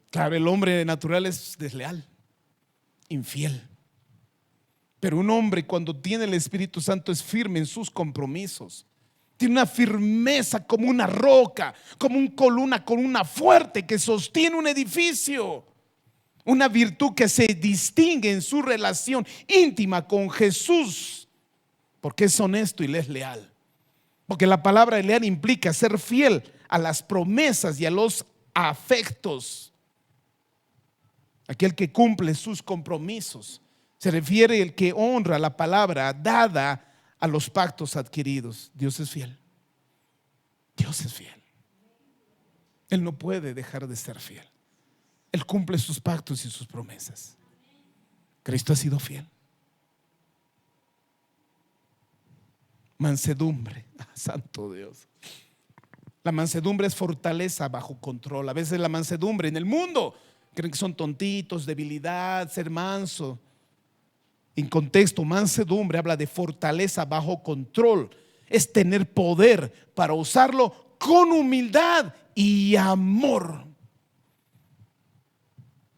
Speaker 1: Claro, el hombre natural es desleal, infiel. Pero un hombre, cuando tiene el Espíritu Santo, es firme en sus compromisos. Tiene una firmeza como una roca, como una columna fuerte que sostiene un edificio. Una virtud que se distingue en su relación íntima con Jesús, porque es honesto y le es leal. Porque la palabra leal implica ser fiel a las promesas y a los afectos. Aquel que cumple sus compromisos. Se refiere al que honra la palabra dada a los pactos adquiridos. Dios es fiel. Dios es fiel. Él no puede dejar de ser fiel. Él cumple sus pactos y sus promesas. Cristo ha sido fiel. Mansedumbre, santo Dios. La mansedumbre es fortaleza bajo control. A veces la mansedumbre en el mundo creen que son tontitos, debilidad, ser manso. En contexto, mansedumbre habla de fortaleza bajo control. Es tener poder para usarlo con humildad y amor.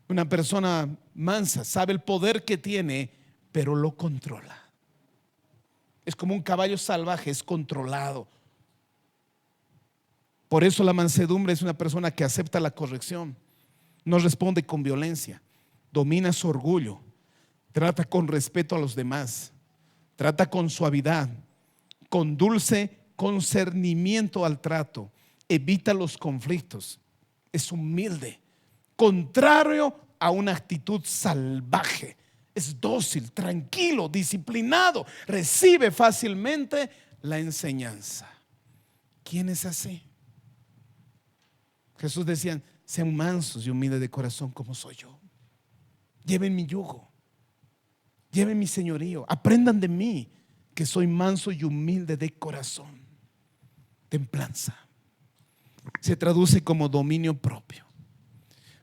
Speaker 1: Una persona mansa sabe el poder que tiene, pero lo controla. Es como un caballo salvaje, es controlado. Por eso la mansedumbre es una persona que acepta la corrección, no responde con violencia, domina su orgullo, trata con respeto a los demás, trata con suavidad, con dulce concernimiento al trato, evita los conflictos, es humilde, contrario a una actitud salvaje, es dócil, tranquilo, disciplinado, recibe fácilmente la enseñanza. ¿Quién es así? Jesús decía: sean mansos y humildes de corazón como soy yo. Lleven mi yugo, lleven mi señorío, aprendan de mí, que soy manso y humilde de corazón. Templanza se traduce como dominio propio.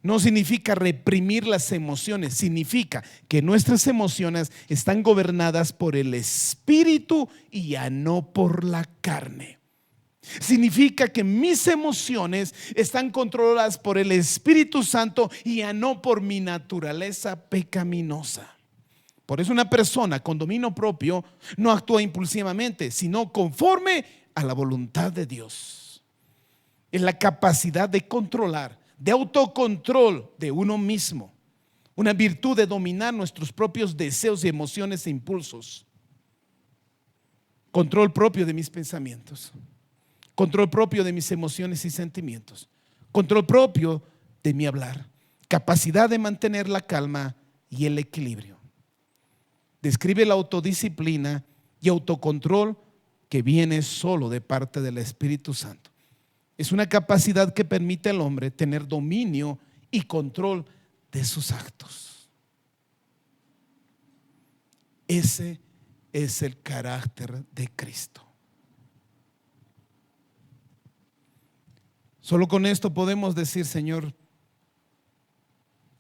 Speaker 1: No significa reprimir las emociones, significa que nuestras emociones están gobernadas por el Espíritu y ya no por la carne. Significa que mis emociones están controladas por el Espíritu Santo y ya no por mi naturaleza pecaminosa. Por eso una persona con dominio propio no actúa impulsivamente, sino conforme a la voluntad de Dios. Es la capacidad de controlar, de autocontrol de uno mismo, una virtud de dominar nuestros propios deseos y emociones e impulsos. Control propio de mis pensamientos, control propio de mis emociones y sentimientos, control propio de mi hablar, capacidad de mantener la calma y el equilibrio. Describe la autodisciplina y autocontrol que viene solo de parte del Espíritu Santo. Es una capacidad que permite al hombre tener dominio y control de sus actos. Ese es el carácter de Cristo. Solo con esto podemos decir: Señor,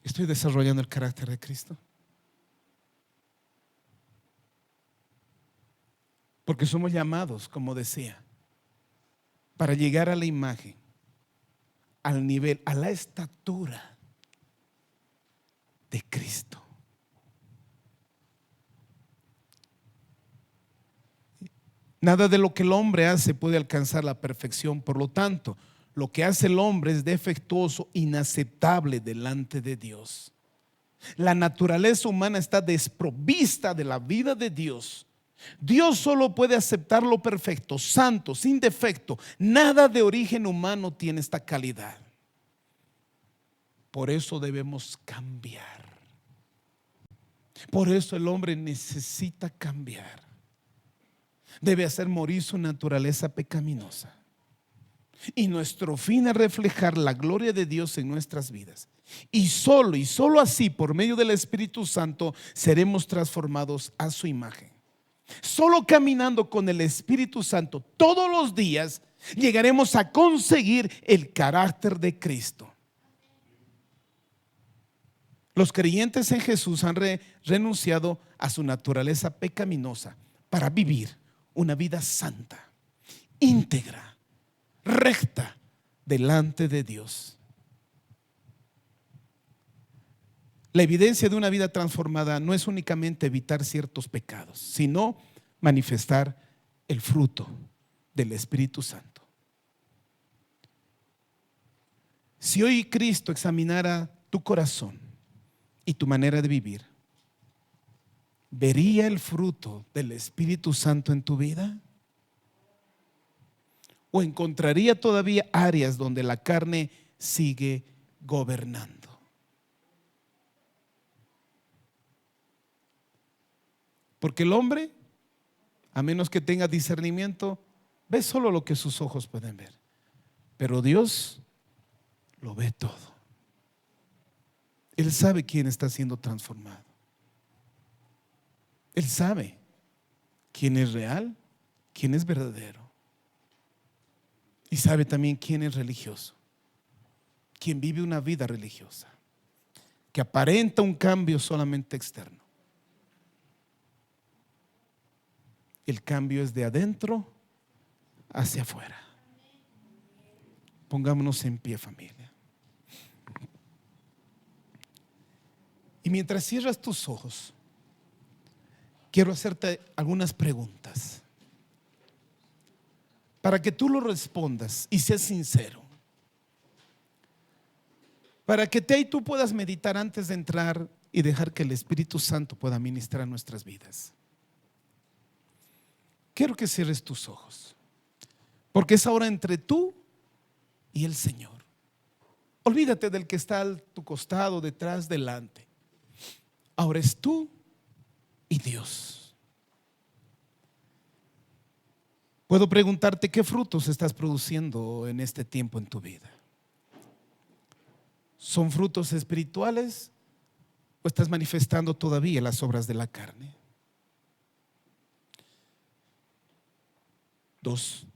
Speaker 1: estoy desarrollando el carácter de Cristo. Porque somos llamados, como decía, para llegar a la imagen, al nivel, a la estatura de Cristo. Nada de lo que el hombre hace puede alcanzar la perfección. Por lo tanto, lo que hace el hombre es defectuoso, inaceptable delante de Dios. La naturaleza humana está desprovista de la vida de Dios. Dios solo puede aceptar lo perfecto, santo, sin defecto. Nada de origen humano tiene esta calidad. Por eso debemos cambiar. Por eso el hombre necesita cambiar. Debe hacer morir su naturaleza pecaminosa. Y nuestro fin es reflejar la gloria de Dios en nuestras vidas. Y solo así, por medio del Espíritu Santo, seremos transformados a su imagen. Solo caminando con el Espíritu Santo todos los días llegaremos a conseguir el carácter de Cristo. Los creyentes en Jesús han renunciado a su naturaleza pecaminosa para vivir una vida santa, íntegra, recta delante de Dios. La evidencia de una vida transformada no es únicamente evitar ciertos pecados, sino manifestar el fruto del Espíritu Santo. Si hoy Cristo examinara tu corazón y tu manera de vivir, ¿vería el fruto del Espíritu Santo en tu vida? ¿O encontraría todavía áreas donde la carne sigue gobernando? Porque el hombre, a menos que tenga discernimiento, ve solo lo que sus ojos pueden ver. Pero Dios lo ve todo. Él sabe quién está siendo transformado. Él sabe quién es real, quién es verdadero. Y sabe también quién es religioso, quién vive una vida religiosa, que aparenta un cambio solamente externo. El cambio es de adentro hacia afuera. Pongámonos en pie, familia. Y mientras cierras tus ojos, quiero hacerte algunas preguntas para que tú lo respondas y seas sincero, para que tú puedas meditar antes de entrar y dejar que el Espíritu Santo pueda ministrar nuestras vidas. Quiero que cierres tus ojos, porque es ahora entre tú y el Señor. Olvídate del que está a tu costado, detrás, delante. Ahora es tú y Dios. Puedo preguntarte qué frutos estás produciendo en este tiempo en tu vida. ¿Son frutos espirituales o estás manifestando todavía las obras de la carne? 2.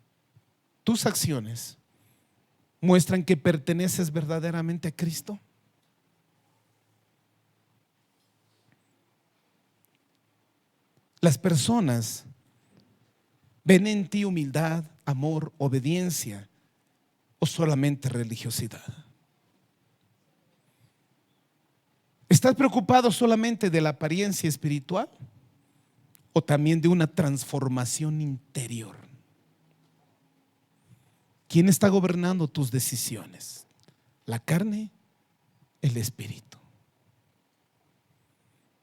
Speaker 1: ¿Tus acciones muestran que perteneces verdaderamente a Cristo? Las personas ven en ti humildad, amor, obediencia o solamente religiosidad. ¿Estás preocupado solamente de la apariencia espiritual o también de una transformación interior? ¿Quién está gobernando tus decisiones? ¿La carne? ¿El espíritu?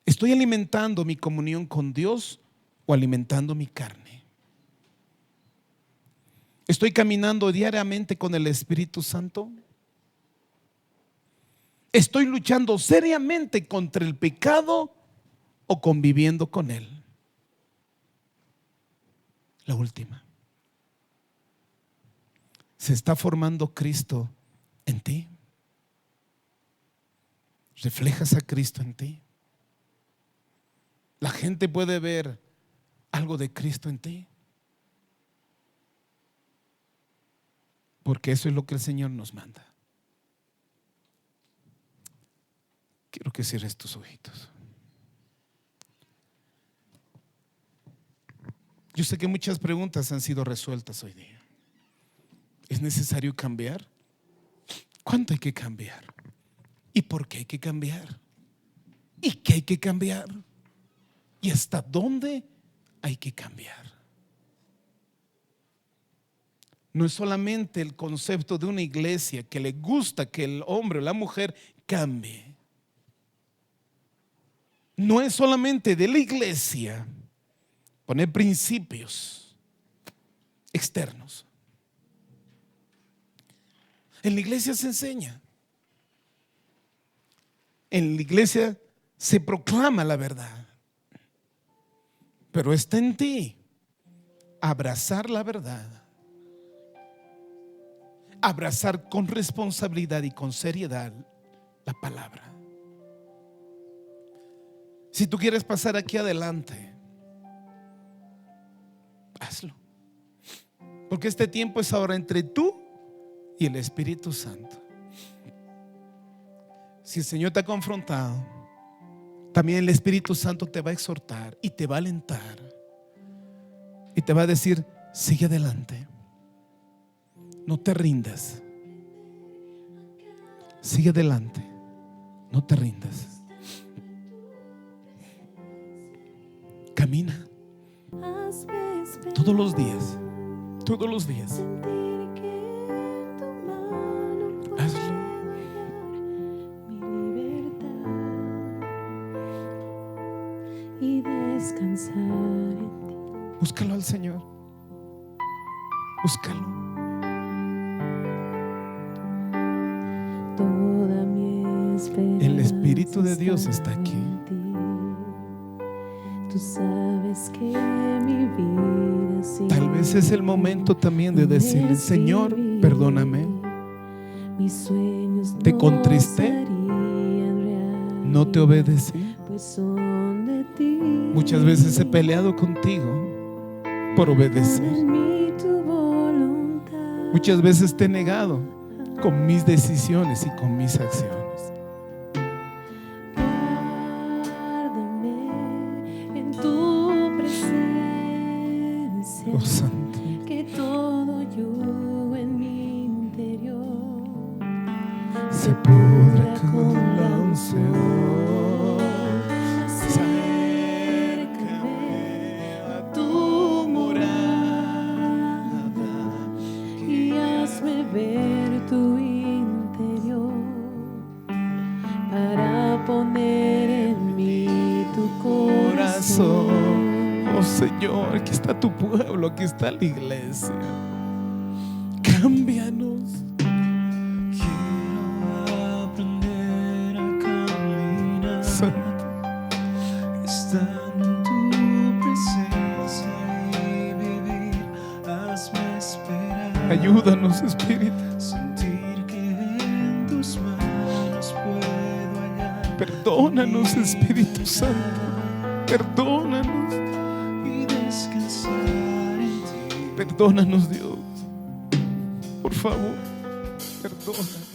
Speaker 1: ¿Estoy alimentando mi comunión con Dios o alimentando mi carne? ¿Estoy caminando diariamente con el Espíritu Santo? ¿Estoy luchando seriamente contra el pecado o conviviendo con él? La última. ¿Se está formando Cristo en ti? ¿Reflejas a Cristo en ti? ¿La gente puede ver algo de Cristo en ti? Porque eso es lo que el Señor nos manda. Quiero que cierres tus ojitos. Yo sé que muchas preguntas han sido resueltas hoy día. ¿Es necesario cambiar? ¿Cuánto hay que cambiar? ¿Y por qué hay que cambiar? ¿Y qué hay que cambiar? ¿Y hasta dónde hay que cambiar? No es solamente el concepto de una iglesia que le gusta que el hombre o la mujer cambie. No es solamente de la iglesia poner principios externos. En la iglesia se enseña. En la iglesia se proclama la verdad. Pero está en ti abrazar la verdad. Abrazar con responsabilidad y con seriedad la palabra. Si tú quieres pasar aquí adelante, hazlo. Porque este tiempo es ahora entre tú y el Espíritu Santo. Si el Señor te ha confrontado, también el Espíritu Santo te va a exhortar y te va a alentar y te va a decir: sigue adelante, no te rindas, sigue adelante, no te rindas, camina todos los días, todos los días. Hazlo.
Speaker 2: Y descansar en ti.
Speaker 1: Búscalo al Señor. Búscalo.
Speaker 2: Toda mi esperanza
Speaker 1: El Espíritu de Dios está aquí.
Speaker 2: en ti. Tú sabes que mi vida sin
Speaker 1: Tal vez es el momento también de decirle: Señor, perdóname.
Speaker 2: mis sueños
Speaker 1: ¿Te
Speaker 2: no
Speaker 1: contristé?
Speaker 2: serían realidad,
Speaker 1: ¿No te obedecí?
Speaker 2: pues son de ti.
Speaker 1: Muchas veces he peleado contigo por obedecer.
Speaker 2: En mí tu voluntad.
Speaker 1: Muchas veces te he negado con mis decisiones y con mis acciones.
Speaker 2: Guárdame en tu presencia,
Speaker 1: Oh Santo,
Speaker 2: que todo yugo en mi interior
Speaker 1: se pudra con la unción.
Speaker 2: Acércame para poner en mí tu corazón.
Speaker 1: Oh Señor, aquí está tu pueblo, aquí está la iglesia. Cámbianos.
Speaker 3: Quiero aprender a caminar, estando en tu presencia y vivir. Hazme esperar.
Speaker 1: Ayúdanos, Espíritu.
Speaker 3: Sentir que en tus manos puedo hallar.
Speaker 1: Perdónanos, Espíritu Santo. Perdónanos.
Speaker 3: Y descansar en ti.
Speaker 1: Perdónanos, Dios. Por favor, perdónanos.